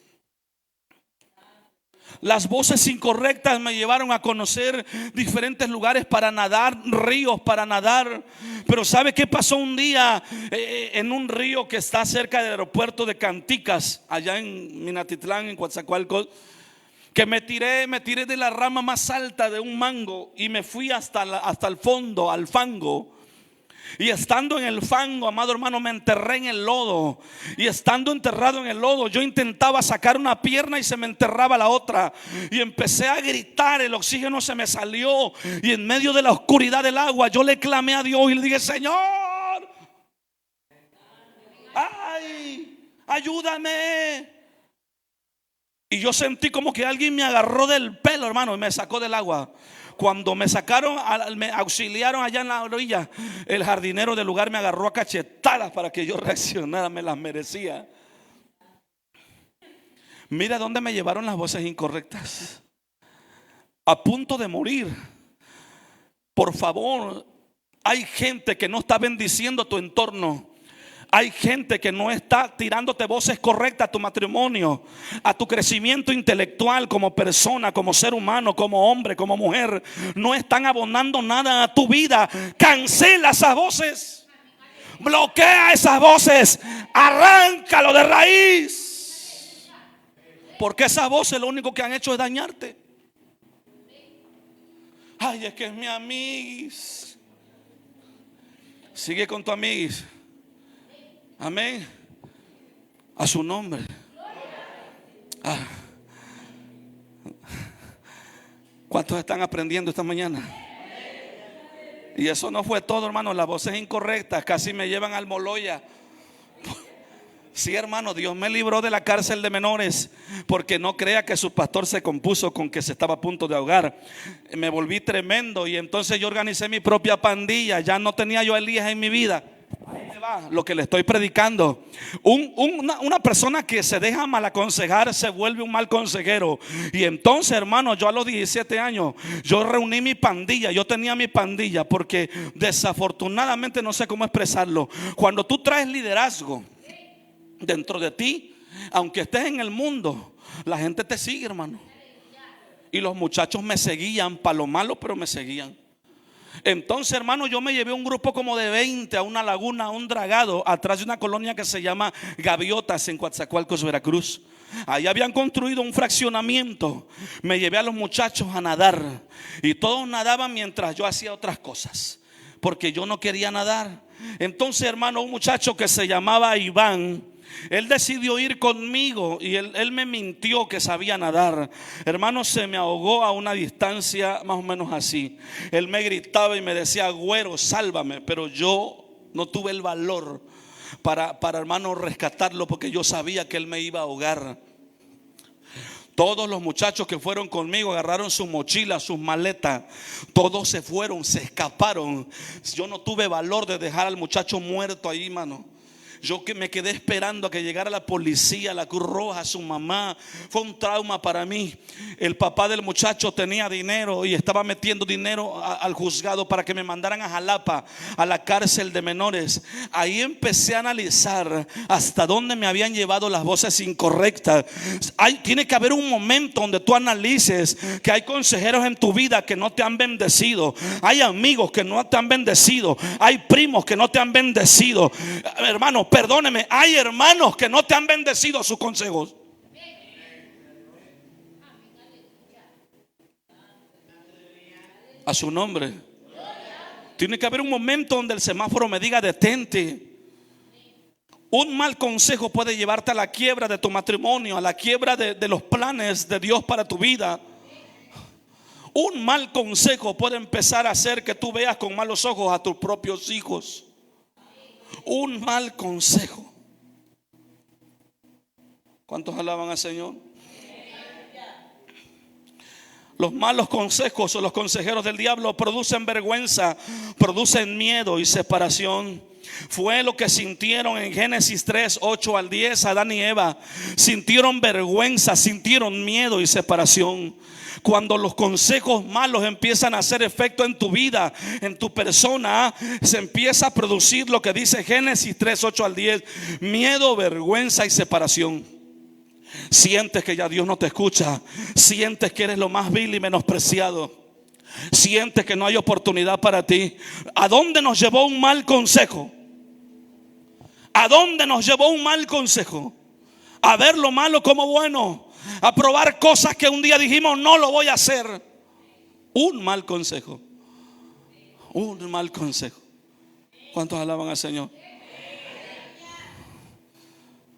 Las voces incorrectas me llevaron a conocer diferentes lugares para nadar, ríos para nadar. Pero ¿sabe qué pasó un día en un río que está cerca del aeropuerto de Canticas, allá en Minatitlán, en Coatzacoalcos? Que me tiré de la rama más alta de un mango y me fui hasta el fondo, al fango. Y estando en el fango, amado hermano, me enterré en el lodo. Y estando enterrado en el lodo, yo intentaba sacar una pierna y se me enterraba la otra. Y empecé a gritar, el oxígeno se me salió. Y en medio de la oscuridad del agua, yo le clamé a Dios y le dije: Señor, ay, ayúdame. Y yo sentí como que alguien me agarró del pelo, hermano, y me sacó del agua. Cuando me sacaron, me auxiliaron allá en la orilla, el jardinero del lugar me agarró a cachetadas para que yo reaccionara, me las merecía. Mira dónde me llevaron las voces incorrectas. A punto de morir. Por favor, hay gente que no está bendiciendo tu entorno. Hay gente que no está tirándote voces correctas a tu matrimonio, a tu crecimiento intelectual como persona, como ser humano, como hombre, como mujer. No están abonando nada a tu vida. Cancela esas voces. Bloquea esas voces. Arráncalo de raíz. Porque esas voces lo único que han hecho es dañarte. Ay, es que es mi amiguis. Sigue con tu amiguis. Amén. A su nombre. ¿Cuántos están aprendiendo esta mañana? Y eso no fue todo, hermano. Las voces incorrectas casi me llevan al Moloya. Sí, hermano, Dios me libró de la cárcel de menores, porque no crea que su pastor se compuso con que se estaba a punto de ahogar. Me volví tremendo y entonces yo organicé mi propia pandilla. Ya no tenía yo a Elías en mi vida. Ahí me va lo que le estoy predicando. Una persona que se deja mal aconsejar se vuelve un mal consejero. Y entonces, hermano, yo a los 17 años yo reuní mi pandilla. Yo tenía mi pandilla porque desafortunadamente, no sé cómo expresarlo, cuando tú traes liderazgo dentro de ti, aunque estés en el mundo, la gente te sigue, hermano. Y los muchachos me seguían para lo malo, pero me seguían. Entonces, hermano, yo me llevé un grupo como de 20 a una laguna, a un dragado, atrás de una colonia que se llama Gaviotas en Coatzacoalcos, Veracruz. Ahí habían construido un fraccionamiento. Me llevé a los muchachos a nadar y todos nadaban mientras yo hacía otras cosas, porque yo no quería nadar. Entonces, hermano, un muchacho que se llamaba Iván, él decidió ir conmigo y él me mintió que sabía nadar. Hermano, se me ahogó a una distancia más o menos así. Él me gritaba y me decía: güero, sálvame. Pero yo no tuve el valor para hermano rescatarlo, porque yo sabía que él me iba a ahogar. Todos los muchachos que fueron conmigo agarraron sus mochilas, sus maletas. Todos se fueron, se escaparon. Yo no tuve valor de dejar al muchacho muerto ahí, mano. Yo que me quedé esperando a que llegara la policía, la Cruz Roja, su mamá. Fue un trauma para mí. El papá del muchacho tenía dinero y estaba metiendo dinero al juzgado para que me mandaran a Jalapa, a la cárcel de menores. Ahí empecé a analizar hasta dónde me habían llevado las voces incorrectas. Tiene que haber un momento donde tú analices que hay consejeros en tu vida que no te han bendecido. Hay amigos que no te han bendecido. Hay primos que no te han bendecido. Hermano, perdóneme, hay hermanos que no te han bendecido sus consejos. A su nombre. Tiene que haber un momento donde el semáforo me diga: detente. Un mal consejo puede llevarte a la quiebra de tu matrimonio, a la quiebra de los planes de Dios para tu vida. Un mal consejo puede empezar a hacer que tú veas con malos ojos a tus propios hijos. Un mal consejo. ¿Cuántos alaban al Señor? Los malos consejos o los consejeros del diablo producen vergüenza, producen miedo y separación. Fue lo que sintieron en Génesis 3, 8 al 10 Adán y Eva. Sintieron vergüenza, sintieron miedo y separación. Cuando los consejos malos empiezan a hacer efecto en tu vida, en tu persona, se empieza a producir lo que dice Génesis 3, 8 al 10: miedo, vergüenza y separación. Sientes que ya Dios no te escucha. Sientes que eres lo más vil y menospreciado. Sientes que no hay oportunidad para ti. ¿A dónde nos llevó un mal consejo? ¿A dónde nos llevó un mal consejo? A ver lo malo como bueno, a probar cosas que un día dijimos: no lo voy a hacer. Un mal consejo. Un mal consejo. ¿Cuántos alaban al Señor?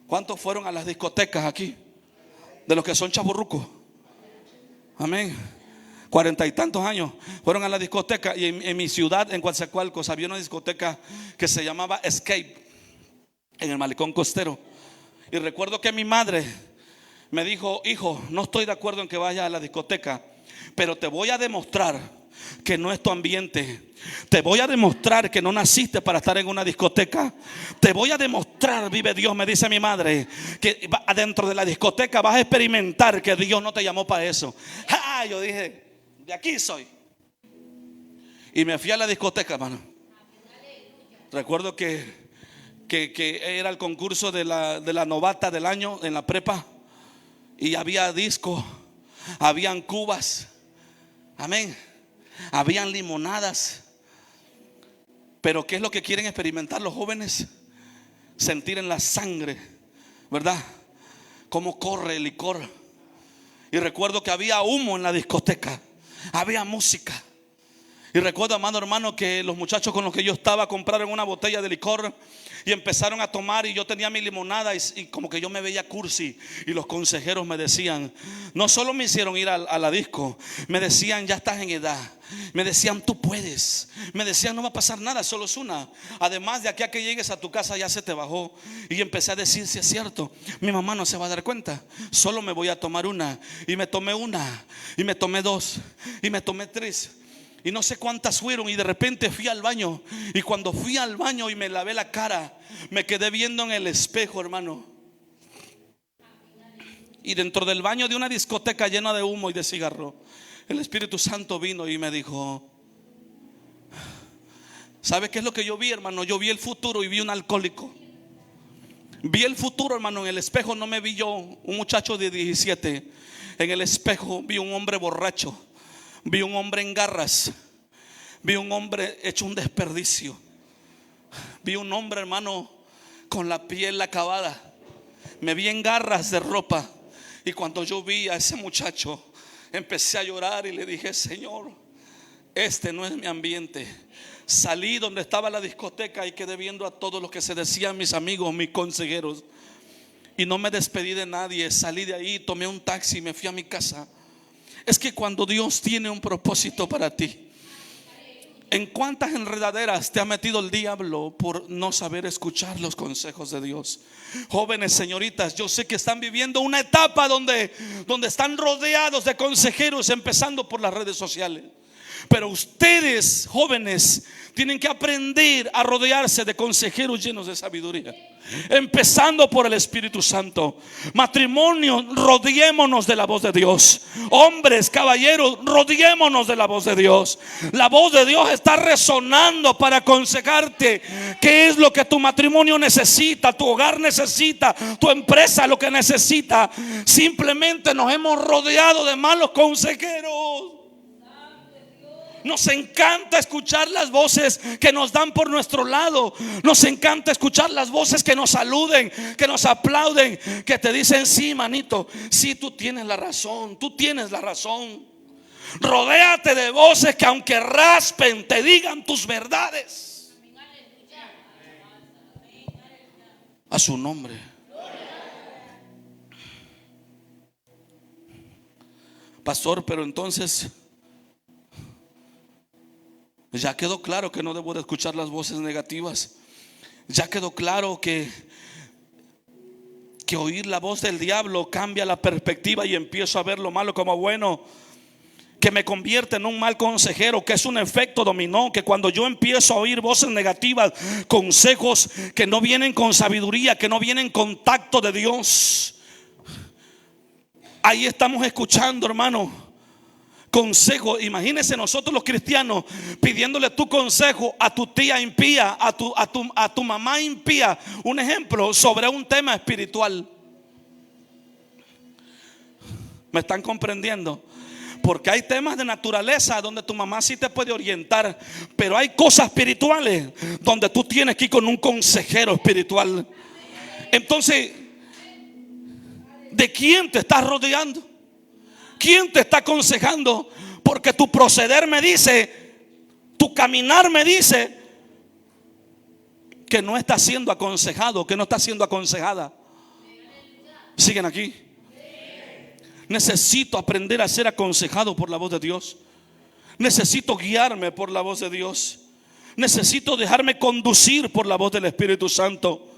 ¿Cuántos fueron a las discotecas aquí? De los que son chavorrucos. Amén. 40 y tantos años fueron a la discoteca. Y en mi ciudad, en Coatzacoalcos, había una discoteca que se llamaba Escape, en el malecón costero. Y recuerdo que mi madre me dijo: hijo, no estoy de acuerdo en que vayas a la discoteca, pero te voy a demostrar que no es tu ambiente. Te voy a demostrar que no naciste para estar en una discoteca. Te voy a demostrar, vive Dios, me dice mi madre, que adentro de la discoteca vas a experimentar que Dios no te llamó para eso. Yo dije: de aquí soy. Y me fui a la discoteca, hermano. Recuerdo que que era el concurso de la novata del año en la prepa. Y había disco, habían cubas, amén, habían limonadas. Pero ¿qué es lo que quieren experimentar los jóvenes? Sentir en la sangre, ¿verdad? Cómo corre el licor. Y recuerdo que había humo en la discoteca, había música. Y recuerdo, amado hermano, que los muchachos con los que yo estaba compraron una botella de licor y empezaron a tomar, y yo tenía mi limonada y como que yo me veía cursi. Y los consejeros me decían, no solo me hicieron ir a la disco, me decían, ya estás en edad. Me decían, tú puedes. Me decían, no va a pasar nada, solo es una. Además, de aquí a que llegues a tu casa ya se te bajó. Y empecé a decir, si es cierto, mi mamá no se va a dar cuenta, solo me voy a tomar una. Y me tomé una, y me tomé dos, y me tomé tres. Y no sé cuántas fueron. Y de repente fui al baño. Y cuando fui al baño y me lavé la cara, me quedé viendo en el espejo, hermano. Y dentro del baño de una discoteca llena de humo y de cigarro, el Espíritu Santo vino y me dijo, ¿sabe qué es lo que yo vi, hermano? Yo vi el futuro y vi un alcohólico. Vi el futuro, hermano, en el espejo. No me vi yo, un muchacho de 17. En el espejo vi un hombre borracho. Vi un hombre en garras. Vi un hombre hecho un desperdicio. Vi un hombre, hermano, con la piel acabada. Me vi en garras de ropa. Y cuando yo vi a ese muchacho, empecé a llorar y le dije, Señor, este no es mi ambiente. Salí donde estaba la discoteca y quedé viendo a todos los que se decían mis amigos, mis consejeros. Y no me despedí de nadie. Salí de ahí, tomé un taxi y me fui a mi casa. Es que cuando Dios tiene un propósito para ti, ¿en cuántas enredaderas te ha metido el diablo por no saber escuchar los consejos de Dios? Jóvenes, señoritas, yo sé que están viviendo una etapa donde están rodeados de consejeros, empezando por las redes sociales. Pero ustedes, jóvenes, tienen que aprender a rodearse de consejeros llenos de sabiduría, empezando por el Espíritu Santo. Matrimonio, rodeémonos de la voz de Dios. Hombres, caballeros, rodeémonos de la voz de Dios. La voz de Dios está resonando para aconsejarte qué es lo que tu matrimonio necesita, tu hogar necesita, tu empresa lo que necesita. Simplemente nos hemos rodeado de malos consejeros. Nos encanta escuchar las voces que nos dan por nuestro lado. Nos encanta escuchar las voces que nos saluden, que nos aplauden, que te dicen, sí, manito, sí, tú tienes la razón, tú tienes la razón. Rodéate de voces que aunque raspen, te digan tus verdades. A su nombre. Pastor, pero entonces ya quedó claro que no debo de escuchar las voces negativas. Ya quedó claro que oír la voz del diablo cambia la perspectiva y empiezo a ver lo malo como bueno, que me convierte en un mal consejero, que es un efecto dominó, que cuando yo empiezo a oír voces negativas, consejos que no vienen con sabiduría, que no vienen con tacto de Dios, ahí estamos escuchando, hermano, consejo. Imagínense nosotros los cristianos pidiéndole tu consejo a tu tía impía, a tu mamá impía, un ejemplo sobre un tema espiritual. ¿Me están comprendiendo? Porque hay temas de naturaleza donde tu mamá sí te puede orientar, pero hay cosas espirituales donde tú tienes que ir con un consejero espiritual. Entonces, ¿de quién te estás rodeando? ¿Quién te está aconsejando? Porque tu proceder me dice, tu caminar me dice que no está siendo aconsejado, que no está siendo aconsejada. ¿Siguen aquí? Necesito aprender a ser aconsejado por la voz de Dios. Necesito guiarme por la voz de Dios. Necesito dejarme conducir por la voz del Espíritu Santo.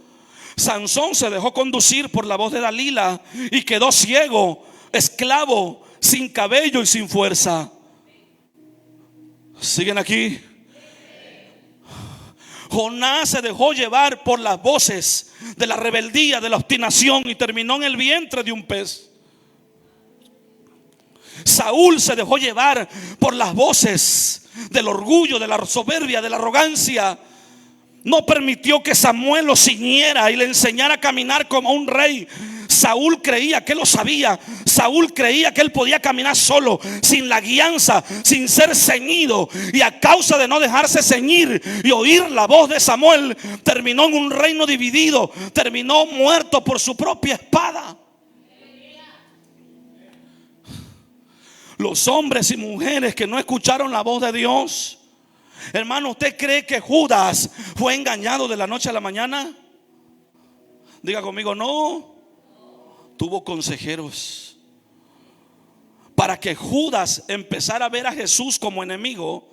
Sansón se dejó conducir por la voz de Dalila y quedó ciego, esclavo, sin cabello y sin fuerza. ¿Siguen aquí? Jonás se dejó llevar por las voces de la rebeldía, de la obstinación, y terminó en el vientre de un pez. Saúl se dejó llevar por las voces del orgullo, de la soberbia, de la arrogancia, no permitió que Samuel lo ciñera y le enseñara a caminar como un rey. Saúl creía que él lo sabía. Saúl creía que él podía caminar solo, sin la guianza, sin ser ceñido. Y a causa de no dejarse ceñir y oír la voz de Samuel, terminó en un reino dividido. Terminó muerto por su propia espada. Los hombres y mujeres que no escucharon la voz de Dios. Hermano, ¿usted cree que Judas fue engañado de la noche a la mañana? Diga conmigo, no. Tuvo consejeros. Para que Judas empezara a ver a Jesús como enemigo,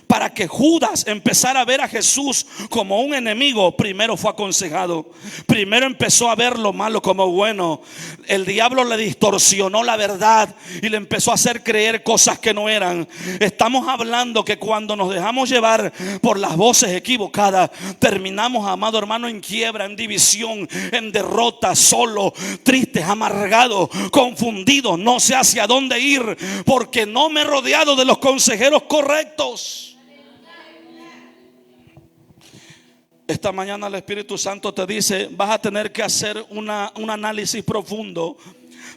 para que Judas empezara a ver a Jesús como un enemigo, primero fue aconsejado. Primero empezó a ver lo malo como bueno. El diablo le distorsionó la verdad y le empezó a hacer creer cosas que no eran. Estamos hablando que cuando nos dejamos llevar por las voces equivocadas, terminamos, amado hermano, en quiebra, en división, en derrota, solo, tristes, amargados, confundidos. No sé hacia dónde ir porque no me he rodeado de los consejeros correctos. Esta mañana el Espíritu Santo te dice: vas a tener que hacer un análisis profundo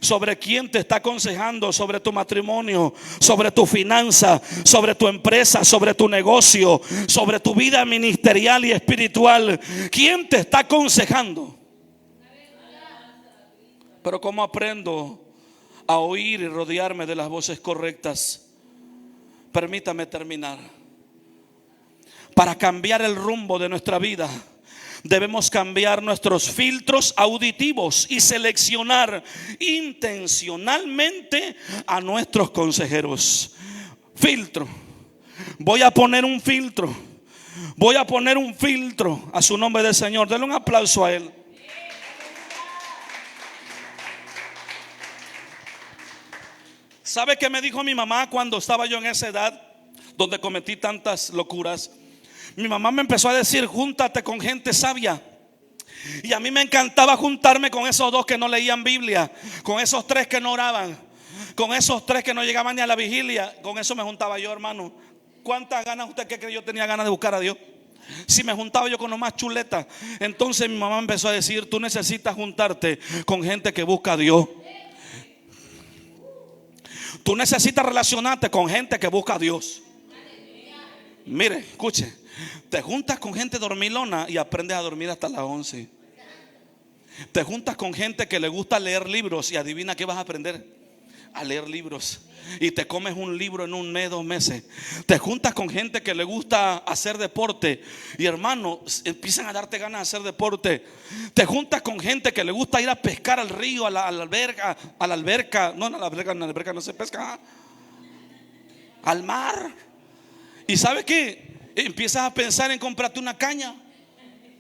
sobre quién te está aconsejando, sobre tu matrimonio, sobre tu finanza, sobre tu empresa, sobre tu negocio, sobre tu vida ministerial y espiritual. ¿Quién te está aconsejando? Pero ¿cómo aprendo a oír y rodearme de las voces correctas? Permítame terminar. Para cambiar el rumbo de nuestra vida, debemos cambiar nuestros filtros auditivos y seleccionar intencionalmente a nuestros consejeros. Filtro. Voy a poner un filtro. Voy a poner un filtro a su nombre del Señor. Denle un aplauso a Él. ¿Sabe qué me dijo mi mamá cuando estaba yo en esa edad donde cometí tantas locuras? Mi mamá me empezó a decir: júntate con gente sabia. Y a mí me encantaba juntarme con esos dos que no leían Biblia, con esos tres que no oraban, con esos tres que no llegaban ni a la vigilia. Con eso me juntaba yo, hermano. ¿Cuántas ganas usted cree que yo tenía ganas de buscar a Dios? Si me juntaba yo con los más chuletas. Entonces mi mamá empezó a decir: tú necesitas juntarte con gente que busca a Dios. Tú necesitas relacionarte con gente que busca a Dios. Mire, escuche. Te juntas con gente dormilona y aprendes a dormir hasta las 11. Te juntas con gente que le gusta leer libros y adivina qué vas a aprender: a leer libros. Y te comes un libro en un mes, 2 meses. Te juntas con gente que le gusta hacer deporte y, hermano, empiezan a darte ganas de hacer deporte. Te juntas con gente que le gusta ir a pescar al río, a la alberca. No, en la alberca no se pesca. Al mar. ¿Y sabes qué? Empiezas a pensar en comprarte una caña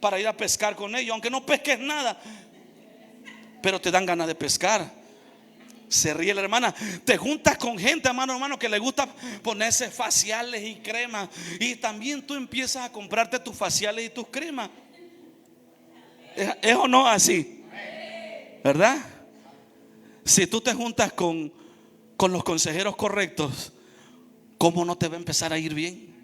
para ir a pescar con ellos, aunque no pesques nada, pero te dan ganas de pescar. Se ríe la hermana. Te juntas con gente, hermano, que le gusta ponerse faciales y cremas, y también tú empiezas a comprarte tus faciales y tus cremas. ¿Es o no así? ¿Verdad? Si tú te juntas con los consejeros correctos, ¿cómo no te va a empezar a ir bien?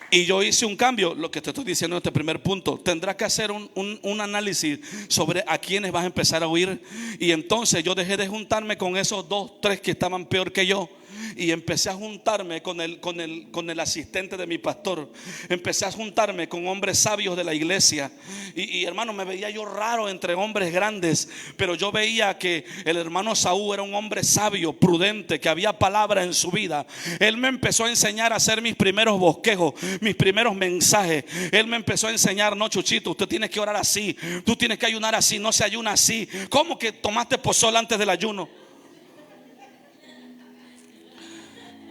Y yo hice un cambio. Lo que te estoy diciendo en este primer punto: tendrás que hacer un análisis sobre a quienes vas a empezar a oír. Y entonces yo dejé de juntarme con esos 2, 3 que estaban peor que yo, y empecé a juntarme con el asistente de mi pastor. Empecé a juntarme con hombres sabios de la iglesia. Y hermano, me veía yo raro entre hombres grandes, pero yo veía que el hermano Saúl era un hombre sabio, prudente, que había palabra en su vida. Él me empezó a enseñar a hacer mis primeros bosquejos, mis primeros mensajes. Él me empezó a enseñar: no, Chuchito, usted tiene que orar así, tú tienes que ayunar así, no se ayuna así. ¿Cómo que tomaste pozol antes del ayuno?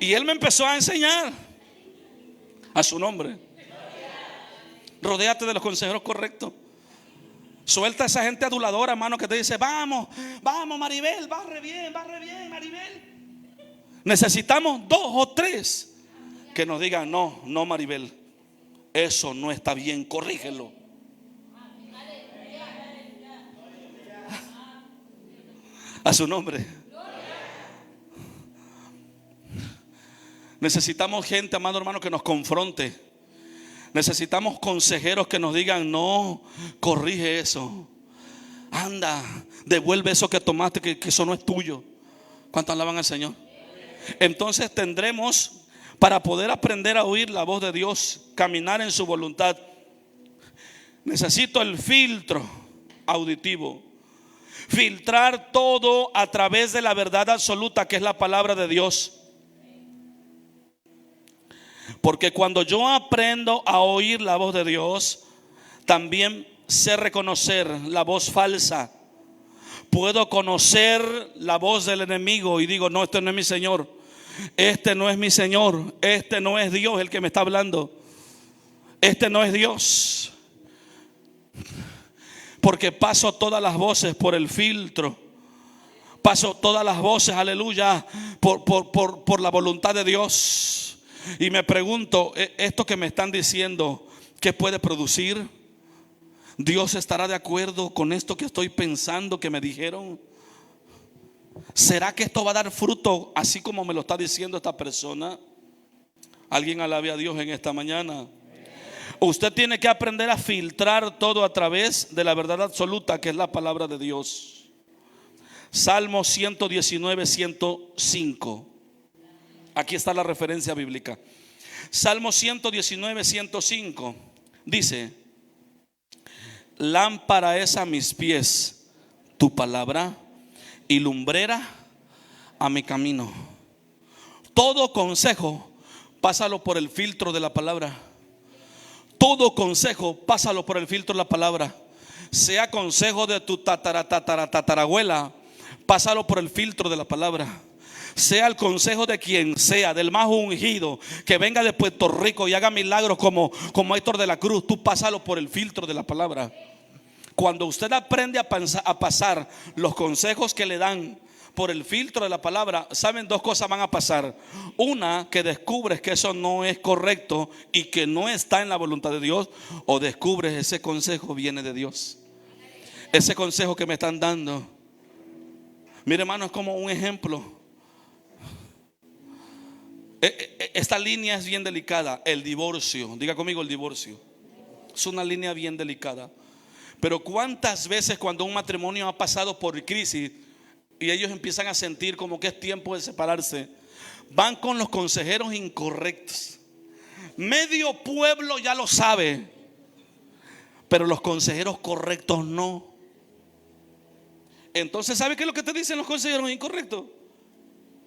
Y él me empezó a enseñar. A su nombre. Rodéate de los consejeros correctos. Suelta a esa gente aduladora, hermano, que te dice: vamos, vamos, Maribel, barre bien, Maribel. Necesitamos 2 o 3 que nos digan: no, Maribel, eso no está bien, corrígelo. A su nombre. Necesitamos gente, amado hermano, que nos confronte. Necesitamos consejeros que nos digan: no, corrige eso. Anda, devuelve eso que tomaste, que eso no es tuyo. ¿Cuántos alaban al Señor? Entonces tendremos, para poder aprender a oír la voz de Dios, caminar en su voluntad, necesito el filtro auditivo. Filtrar todo a través de la verdad absoluta, que es la palabra de Dios. Porque cuando yo aprendo a oír la voz de Dios, también sé reconocer la voz falsa. Puedo conocer la voz del enemigo y digo: no, este no es mi Señor, este no es mi Señor, este no es Dios el que me está hablando, este no es Dios. Porque paso todas las voces por el filtro. Paso todas las voces, aleluya, por la voluntad de Dios. Y me pregunto: esto que me están diciendo, ¿qué puede producir? ¿Dios estará de acuerdo con esto que estoy pensando que me dijeron? ¿Será que esto va a dar fruto así como me lo está diciendo esta persona? Alguien alabe a Dios en esta mañana. Usted tiene que aprender a filtrar todo a través de la verdad absoluta, que es la palabra de Dios. Salmo 119, 105. Aquí está la referencia bíblica. Salmo 119, 105 dice: lámpara es a mis pies tu palabra y lumbrera a mi camino. Todo consejo, pásalo por el filtro de la palabra. Todo consejo, pásalo por el filtro de la palabra. Sea consejo de tu tatarabuela, pásalo por el filtro de la palabra. Sea el consejo de quien sea, del más ungido, que venga de Puerto Rico y haga milagros como Héctor de la Cruz, tú pásalo por el filtro de la palabra. Cuando usted aprende a pasar los consejos que le dan por el filtro de la palabra, ¿saben? Dos cosas van a pasar. Una, que descubres que eso no es correcto y que no está en la voluntad de Dios. O descubres ese consejo viene de Dios. Ese consejo que me están dando, mire hermano, es como un ejemplo. Esta línea es bien delicada. El divorcio, diga conmigo, el divorcio es una línea bien delicada. Pero cuántas veces cuando un matrimonio ha pasado por crisis y ellos empiezan a sentir como que es tiempo de separarse, van con los consejeros incorrectos. Medio pueblo ya lo sabe, pero los consejeros correctos no. Entonces, ¿sabe qué es lo que te dicen los consejeros incorrectos?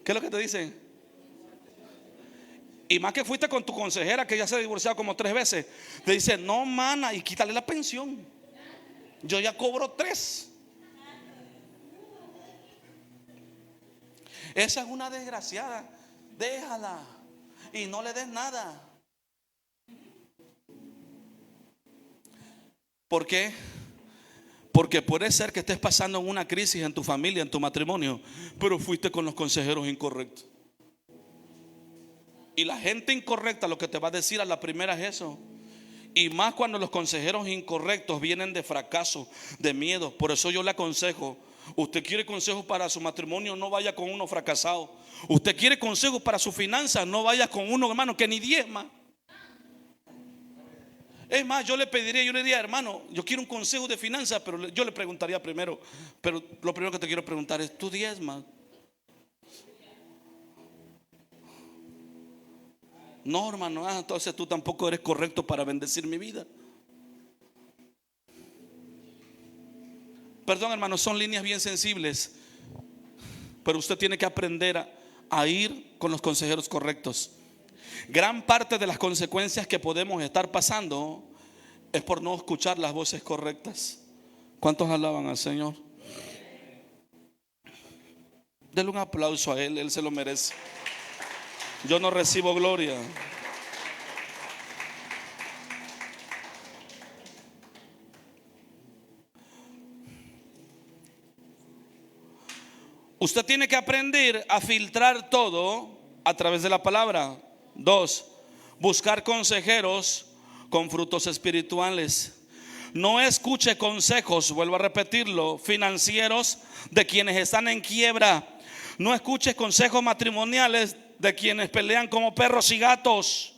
¿Qué es lo que te dicen? Y más que fuiste con tu consejera que ya se ha divorciado como 3 veces, te dicen: no, mana, y quítale la pensión, yo ya cobro 3. Esa es una desgraciada, déjala y no le des nada. ¿Por qué? Porque puede ser que estés pasando en una crisis en tu familia, en tu matrimonio, pero fuiste con los consejeros incorrectos. Y la gente incorrecta lo que te va a decir a la primera es eso. Y más cuando los consejeros incorrectos vienen de fracaso, de miedo. Por eso yo le aconsejo: usted quiere consejos para su matrimonio, no vaya con uno fracasado. Usted quiere consejos para su finanzas, no vaya con uno, hermano, que ni diezma. Es más, yo le diría: hermano, yo quiero un consejo de finanzas, pero yo le preguntaría primero, pero lo primero que te quiero preguntar es: ¿tú diezmas? No, hermano, entonces tú tampoco eres correcto para bendecir mi vida. Perdón, hermano, son líneas bien sensibles, pero usted tiene que aprender a ir con los consejeros correctos. Gran parte de las consecuencias que podemos estar pasando es por no escuchar las voces correctas. ¿Cuántos alaban al Señor? Denle un aplauso a Él se lo merece. Yo no recibo gloria. Usted tiene que aprender a filtrar todo a través de la palabra. 2, buscar consejeros con frutos espirituales. No escuche consejos, vuelvo a repetirlo, financieros de quienes están en quiebra. No escuche consejos matrimoniales de quienes pelean como perros y gatos.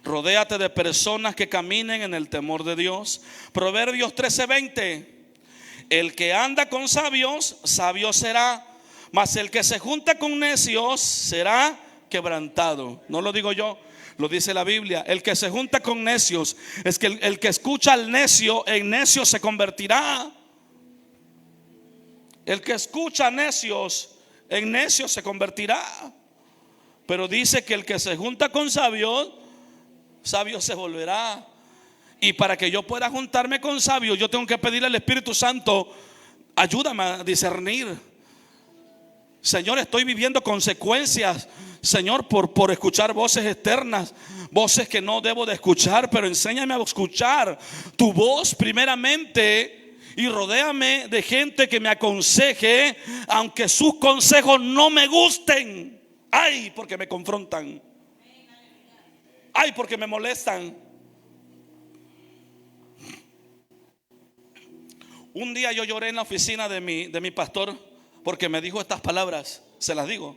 Rodéate de personas que caminen en el temor de Dios. Proverbios 13:20. El que anda con sabios, sabio será, mas el que se junta con necios será quebrantado. No lo digo yo, lo dice la Biblia. El que se junta con necios, es que el que escucha al necio, en necio se convertirá. El que escucha a necios, en necio se convertirá. Pero dice que el que se junta con sabios, sabio se volverá. Y para que yo pueda juntarme con sabios, yo tengo que pedirle al Espíritu Santo: ayúdame a discernir. Señor, estoy viviendo consecuencias, Señor, por escuchar voces externas, voces que no debo de escuchar. Pero enséñame a escuchar tu voz primeramente, y rodéame de gente que me aconseje, aunque sus consejos no me gusten. Ay, porque me confrontan. Ay, porque me molestan. Un día yo lloré en la oficina de mi pastor porque me dijo estas palabras. Se las digo.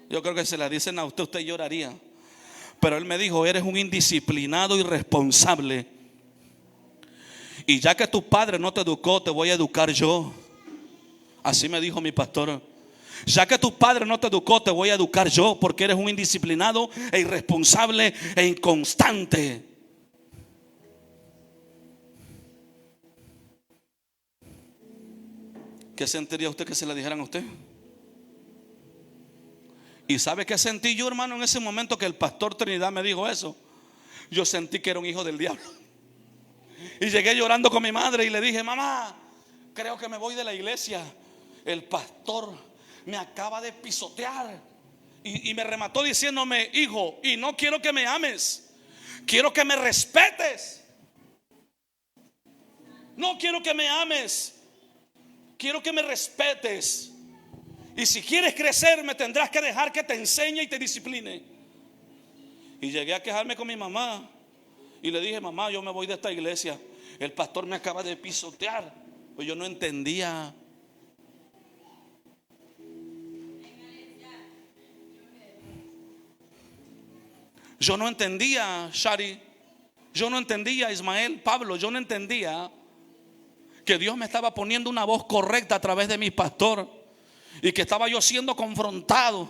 Yo creo que se las dicen a usted, usted lloraría. Pero él me dijo: eres un indisciplinado y irresponsable. Y ya que tu padre no te educó, te voy a educar yo. Así me dijo mi pastor. Ya que tu padre no te educó, te voy a educar yo, porque eres un indisciplinado e irresponsable e inconstante. ¿Qué sentiría usted que se la dijeran a usted? ¿Y sabe qué sentí yo, hermano, en ese momento que el pastor Trinidad me dijo eso? Yo sentí que era un hijo del diablo. Y llegué llorando con mi madre y le dije: mamá, creo que me voy de la iglesia. El pastor me acaba de pisotear. Y me remató diciéndome: hijo, y no quiero que me ames, quiero que me respetes. No quiero que me ames, quiero que me respetes. Y si quieres crecer, me tendrás que dejar que te enseñe y te discipline. Y llegué a quejarme con mi mamá y le dije: mamá, yo me voy de esta iglesia, el pastor me acaba de pisotear. Pues yo no entendía. Yo no entendía, Shari. Yo no entendía, Ismael, Pablo. Yo no entendía que Dios me estaba poniendo una voz correcta a través de mi pastor, y que estaba yo siendo confrontado,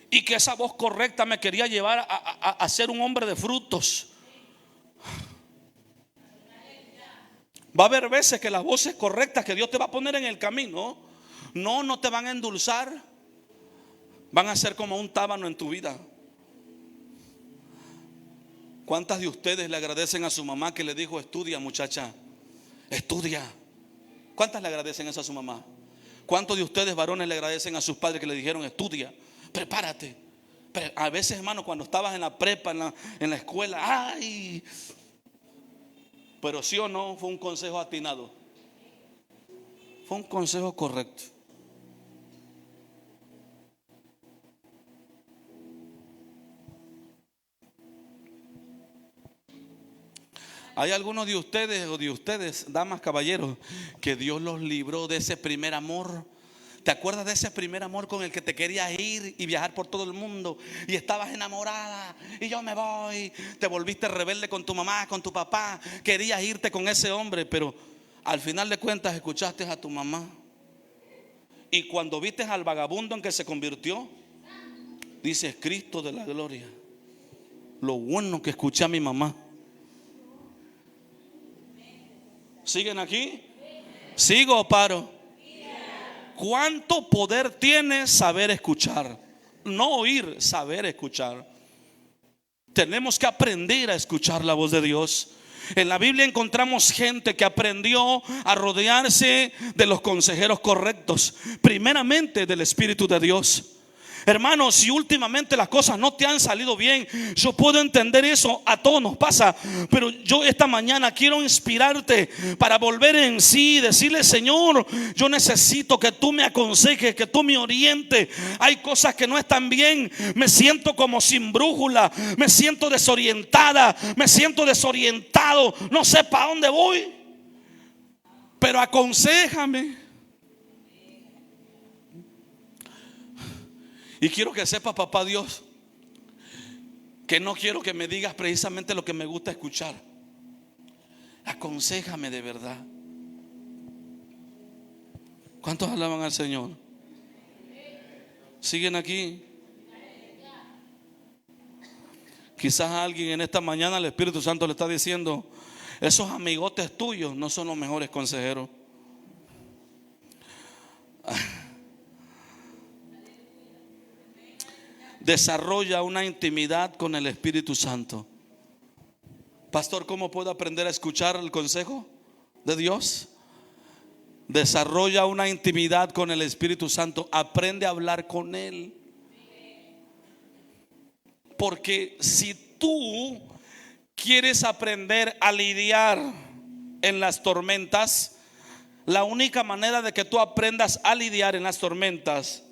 y que esa voz correcta me quería llevar a ser un hombre de frutos. Va a haber veces que las voces correctas que Dios te va a poner en el camino no te van a endulzar, van a ser como un tábano en tu vida. ¿Cuántas de ustedes le agradecen a su mamá que le dijo: estudia, muchacha, estudia? ¿Cuántas le agradecen eso a su mamá? ¿Cuántos de ustedes, varones, le agradecen a sus padres que le dijeron: estudia, prepárate? A veces, hermano, cuando estabas en la prepa, en la escuela, ay, pero sí o no, fue un consejo atinado, fue un consejo correcto. Hay algunos de ustedes, damas, caballeros, que Dios los libró de ese primer amor. ¿Te acuerdas de ese primer amor con el que te querías ir y viajar por todo el mundo? Y estabas enamorada, y yo me voy. Te volviste rebelde con tu mamá, con tu papá. Querías irte con ese hombre, pero al final de cuentas escuchaste a tu mamá. Y cuando viste al vagabundo en que se convirtió, dices: Cristo de la gloria, lo bueno que escuché a mi mamá. ¿Siguen aquí? ¿Sigo o paro? ¿Cuánto poder tiene saber escuchar? No oír, saber escuchar. Tenemos que aprender a escuchar la voz de Dios. En la Biblia encontramos gente que aprendió a rodearse de los consejeros correctos, primeramente del Espíritu de Dios. Hermanos, si últimamente las cosas no te han salido bien, yo puedo entender eso, a todos nos pasa. Pero yo esta mañana quiero inspirarte para volver en sí y decirle: Señor, yo necesito que tú me aconsejes, que tú me orientes. Hay cosas que no están bien, me siento como sin brújula, me siento desorientada, me siento desorientado, no sé para dónde voy, pero aconséjame. Y quiero que sepa, papá Dios, que no quiero que me digas precisamente lo que me gusta escuchar. Aconséjame de verdad. ¿Cuántos alaban al Señor? ¿Siguen aquí? Quizás a alguien en esta mañana el Espíritu Santo le está diciendo: esos amigotes tuyos no son los mejores consejeros. Desarrolla una intimidad con el Espíritu Santo. Pastor, ¿cómo puedo aprender a escuchar el consejo de Dios? Desarrolla una intimidad con el Espíritu Santo. Aprende a hablar con Él. Porque si tú quieres aprender a lidiar en las tormentas, la única manera de que tú aprendas a lidiar en las tormentas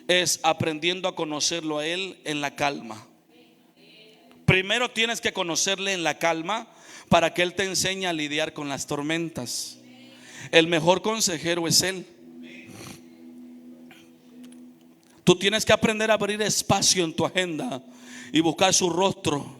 es aprendiendo a conocerlo a Él en la calma. Primero tienes que conocerle en la calma para que Él te enseñe a lidiar con las tormentas. El mejor consejero es Él. Tú tienes que aprender a abrir espacio en tu agenda y buscar su rostro.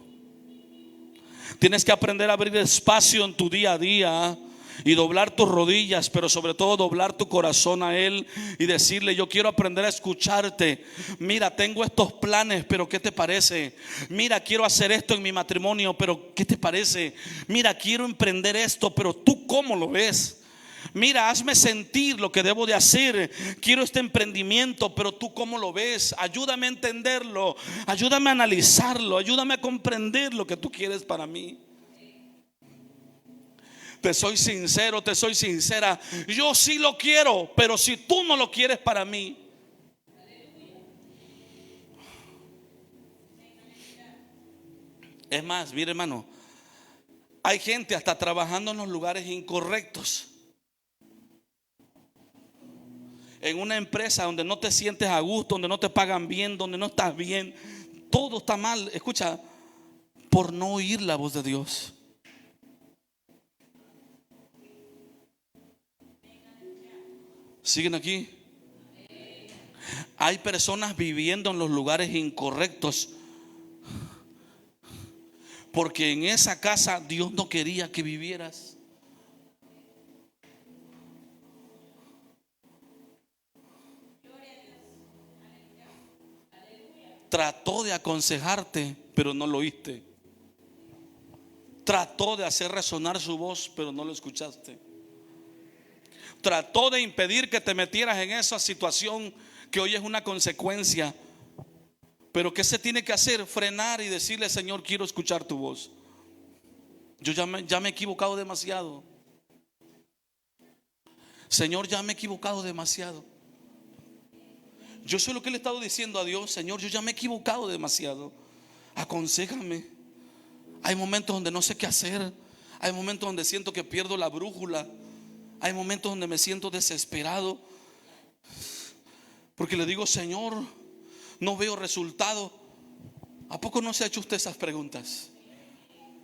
Tienes que aprender a abrir espacio en tu día a día y doblar tus rodillas, pero sobre todo doblar tu corazón a Él y decirle: yo quiero aprender a escucharte. Mira, tengo estos planes, pero ¿qué te parece? Mira, quiero hacer esto en mi matrimonio, pero ¿qué te parece? Mira, quiero emprender esto, pero ¿tú cómo lo ves? Mira, hazme sentir lo que debo de hacer. Quiero este emprendimiento, pero ¿tú cómo lo ves? Ayúdame a entenderlo, ayúdame a analizarlo, ayúdame a comprender lo que tú quieres para mí. Te soy sincero, te soy sincera. Yo sí lo quiero, pero si tú no lo quieres para mí. Es más, mire, hermano, hay gente hasta trabajando en los lugares incorrectos. En una empresa donde no te sientes a gusto, donde no te pagan bien, donde no estás bien, todo está mal. Escucha, por no oír la voz de Dios. ¿Siguen aquí? Hay personas viviendo en los lugares incorrectos porque en esa casa Dios no quería que vivieras. Trató de aconsejarte, pero no lo oíste. Trató de hacer resonar su voz, pero no lo escuchaste. Trató de impedir que te metieras en esa situación que hoy es una consecuencia. Pero ¿qué se tiene que hacer? Frenar y decirle: Señor, quiero escuchar tu voz. Yo ya me he equivocado demasiado. Señor, ya me he equivocado demasiado. Yo sé lo que le he estado diciendo a Dios: Señor, yo ya me he equivocado demasiado. Aconséjame. Hay momentos donde no sé qué hacer. Hay momentos donde siento que pierdo la brújula. Hay momentos donde me siento desesperado, porque le digo: Señor, no veo resultado. ¿A poco no se ha hecho usted esas preguntas?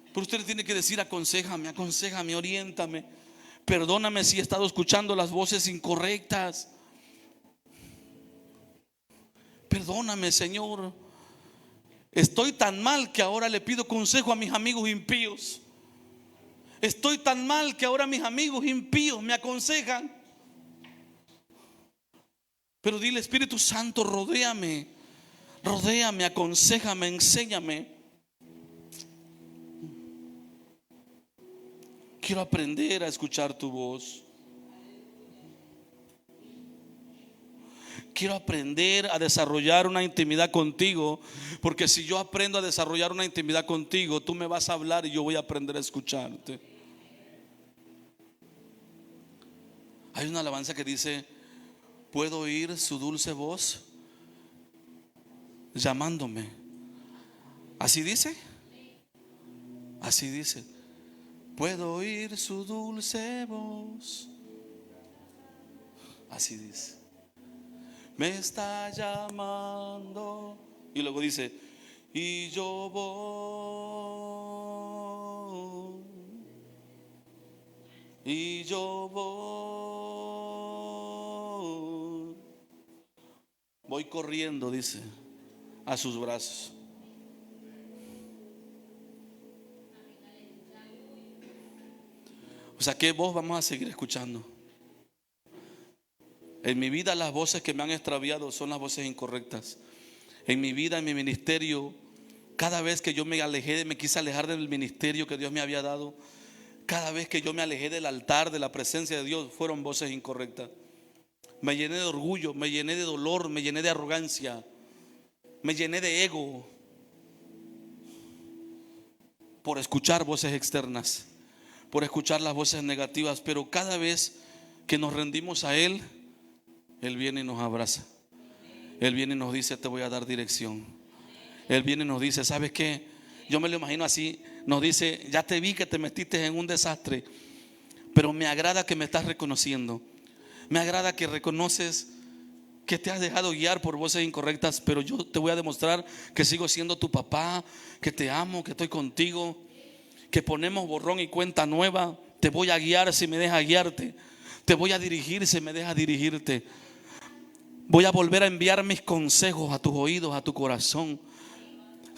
Pero usted le tiene que decir: aconséjame, aconséjame, oriéntame. Perdóname si he estado escuchando las voces incorrectas. Perdóname, Señor. Estoy tan mal que ahora le pido consejo a mis amigos impíos. Estoy tan mal que ahora mis amigos impíos me aconsejan. Pero dile: Espíritu Santo, rodéame, rodéame, aconséjame, enséñame. Quiero aprender a escuchar tu voz. Quiero aprender a desarrollar una intimidad contigo, porque si yo aprendo a desarrollar una intimidad contigo, tú me vas a hablar y yo voy a aprender a escucharte. Hay una alabanza que dice: puedo oír su dulce voz llamándome. ¿Así dice? Así dice. Puedo oír su dulce voz. Así dice. Me está llamando. Y luego dice, y yo voy. Y yo voy. Voy corriendo, dice, a sus brazos. O sea, ¿qué voz vamos a seguir escuchando? En mi vida las voces que me han extraviado son las voces incorrectas. En mi vida, en mi ministerio, cada vez que yo me quise alejar del ministerio que Dios me había dado, cada vez que yo me alejé del altar, de la presencia de Dios, fueron voces incorrectas. Me llené de orgullo, me llené de dolor, me llené de arrogancia, me llené de ego por escuchar voces externas, por escuchar las voces negativas. Pero cada vez que nos rendimos a Él, Él viene y nos abraza. Él viene y nos dice, te voy a dar dirección. Él viene y nos dice, ¿sabes qué? Yo me lo imagino así. Nos dice, ya te vi que te metiste en un desastre, pero me agrada que me estás reconociendo. Me agrada que reconoces que te has dejado guiar por voces incorrectas, pero yo te voy a demostrar que sigo siendo tu papá, que te amo, que estoy contigo, que ponemos borrón y cuenta nueva. Te voy a guiar si me dejas guiarte. Te voy a dirigir si me dejas dirigirte. Voy a volver a enviar mis consejos a tus oídos, a tu corazón.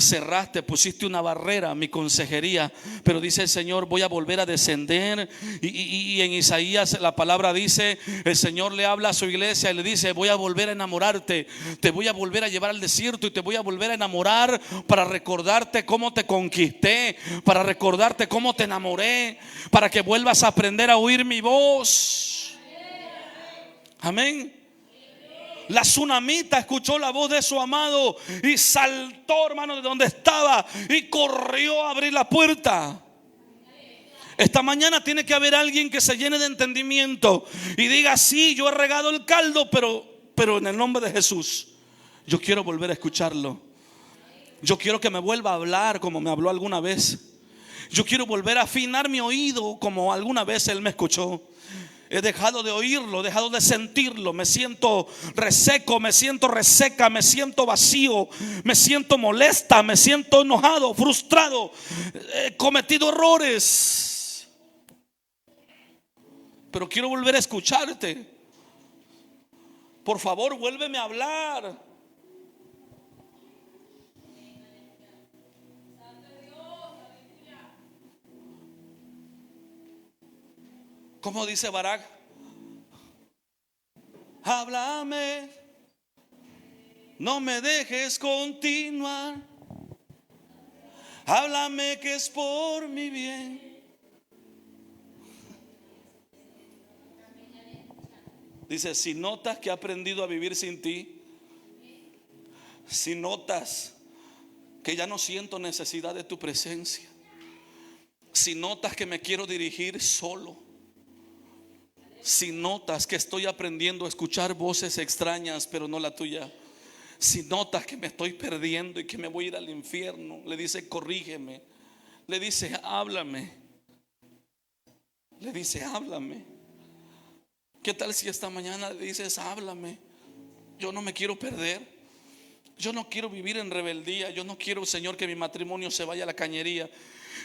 Cerraste, pusiste una barrera a mi consejería, pero dice el Señor, voy a volver a descender. Y en Isaías la palabra dice, el Señor le habla a su iglesia y le dice, voy a volver a enamorarte, te voy a volver a llevar al desierto y te voy a volver a enamorar para recordarte cómo te conquisté, para recordarte cómo te enamoré, para que vuelvas a aprender a oír mi voz. Amén. La tsunamita escuchó la voz de su amado y saltó, hermano, de donde estaba y corrió a abrir la puerta. Esta mañana tiene que haber alguien que se llene de entendimiento y diga, sí, yo he regado el caldo, pero en el nombre de Jesús yo quiero volver a escucharlo. Yo quiero que me vuelva a hablar como me habló alguna vez. Yo quiero volver a afinar mi oído como alguna vez Él me escuchó. He dejado de oírlo, he dejado de sentirlo. Me siento reseco, me siento reseca, me siento vacío, me siento molesta, me siento enojado, frustrado. He cometido errores, pero quiero volver a escucharte. Por favor, vuélveme a hablar. ¿Cómo dice Barak? Háblame, no me dejes continuar. Háblame que es por mi bien. Dice, si notas que he aprendido a vivir sin ti, si notas que ya no siento necesidad de tu presencia, si notas que me quiero dirigir solo, si notas que estoy aprendiendo a escuchar voces extrañas pero no la tuya, si notas que me estoy perdiendo y que me voy a ir al infierno, le dice, corrígeme. Le dice, háblame. Le dice, háblame. ¿Qué tal si esta mañana le dices, háblame? Yo no me quiero perder. Yo no quiero vivir en rebeldía. Yo no quiero, Señor, que mi matrimonio se vaya a la cañería.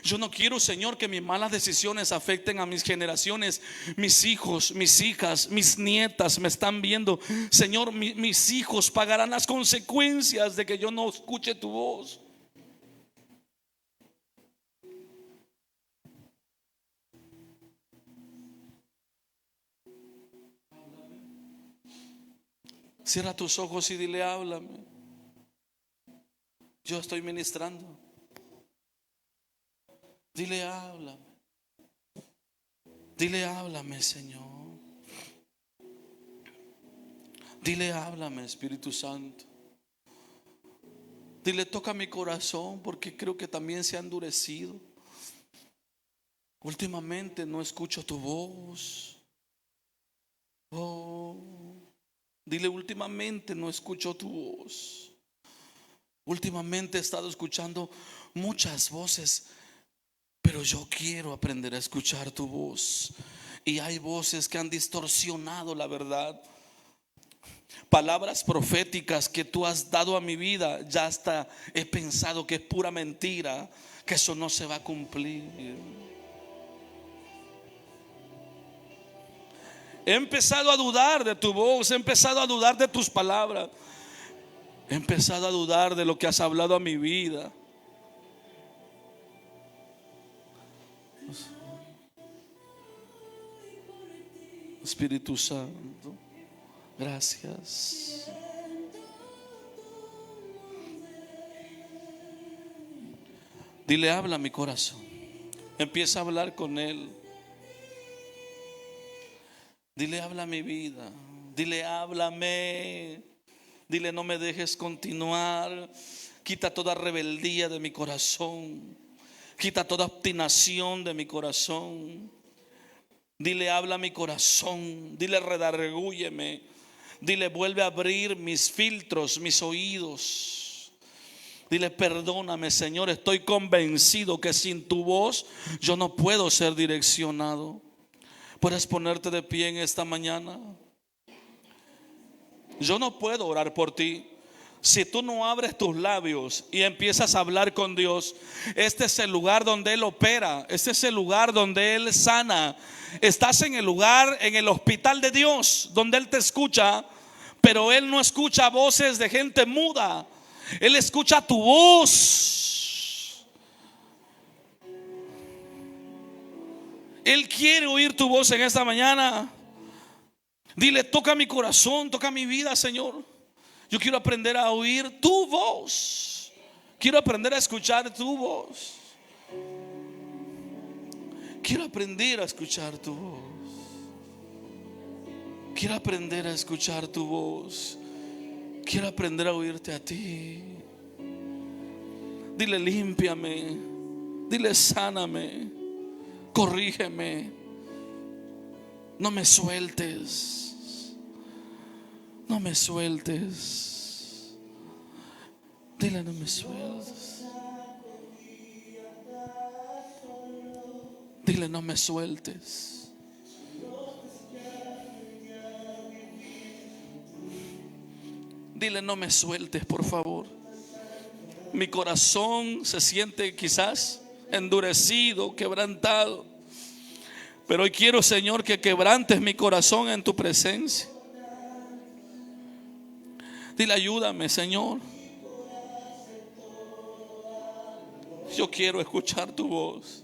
Yo no quiero, Señor, que mis malas decisiones afecten a mis generaciones. Mis hijos, mis hijas, mis nietas me están viendo. Señor, mis hijos pagarán las consecuencias de que yo no escuche tu voz. Cierra tus ojos y dile, háblame. Yo estoy ministrando. Dile, háblame. Dile, háblame, Señor. Dile, háblame, Espíritu Santo. Dile, toca mi corazón porque creo que también se ha endurecido. Últimamente no escucho tu voz. Oh, dile, últimamente no escucho tu voz. Últimamente he estado escuchando muchas voces, pero yo quiero aprender a escuchar tu voz. Y hay voces que han distorsionado la verdad. Palabras proféticas que tú has dado a mi vida, ya hasta he pensado que es pura mentira, que eso no se va a cumplir. He empezado a dudar de tu voz, he empezado a dudar de tus palabras, he empezado a dudar de lo que has hablado a mi vida. Espíritu Santo, gracias. Dile, habla a mi corazón. Empieza a hablar con Él. Dile, habla a mi vida. Dile, háblame. Dile, no me dejes continuar. Quita toda rebeldía de mi corazón. Quita toda obstinación de mi corazón. Dile, habla a mi corazón. Dile, redargúyeme. Dile, vuelve a abrir mis filtros, mis oídos. Dile, perdóname, Señor. Estoy convencido que sin tu voz yo no puedo ser direccionado. ¿Puedes ponerte de pie en esta mañana? Yo no puedo orar por ti si tú no abres tus labios y empiezas a hablar con Dios. Este es el lugar donde Él opera. Este es el lugar donde Él sana. Estás en el lugar, en el hospital de Dios, donde Él te escucha. Pero Él no escucha voces de gente muda. Él escucha tu voz. Él quiere oír tu voz en esta mañana. Dile, toca mi corazón, toca mi vida, Señor. Yo quiero aprender a oír tu voz. Quiero aprender a escuchar tu voz. Quiero aprender a escuchar tu voz. Quiero aprender a escuchar tu voz. Quiero aprender a oírte a ti. Dile, límpiame. Dile, sáname. Corrígeme. No me sueltes. No me sueltes. Dile, no me sueltes. Dile, no me sueltes. Dile, no me sueltes, por favor. Mi corazón se siente quizás endurecido, quebrantado. Pero hoy quiero, Señor, que quebrantes mi corazón en tu presencia. Dile, ayúdame, Señor. Yo quiero escuchar tu voz.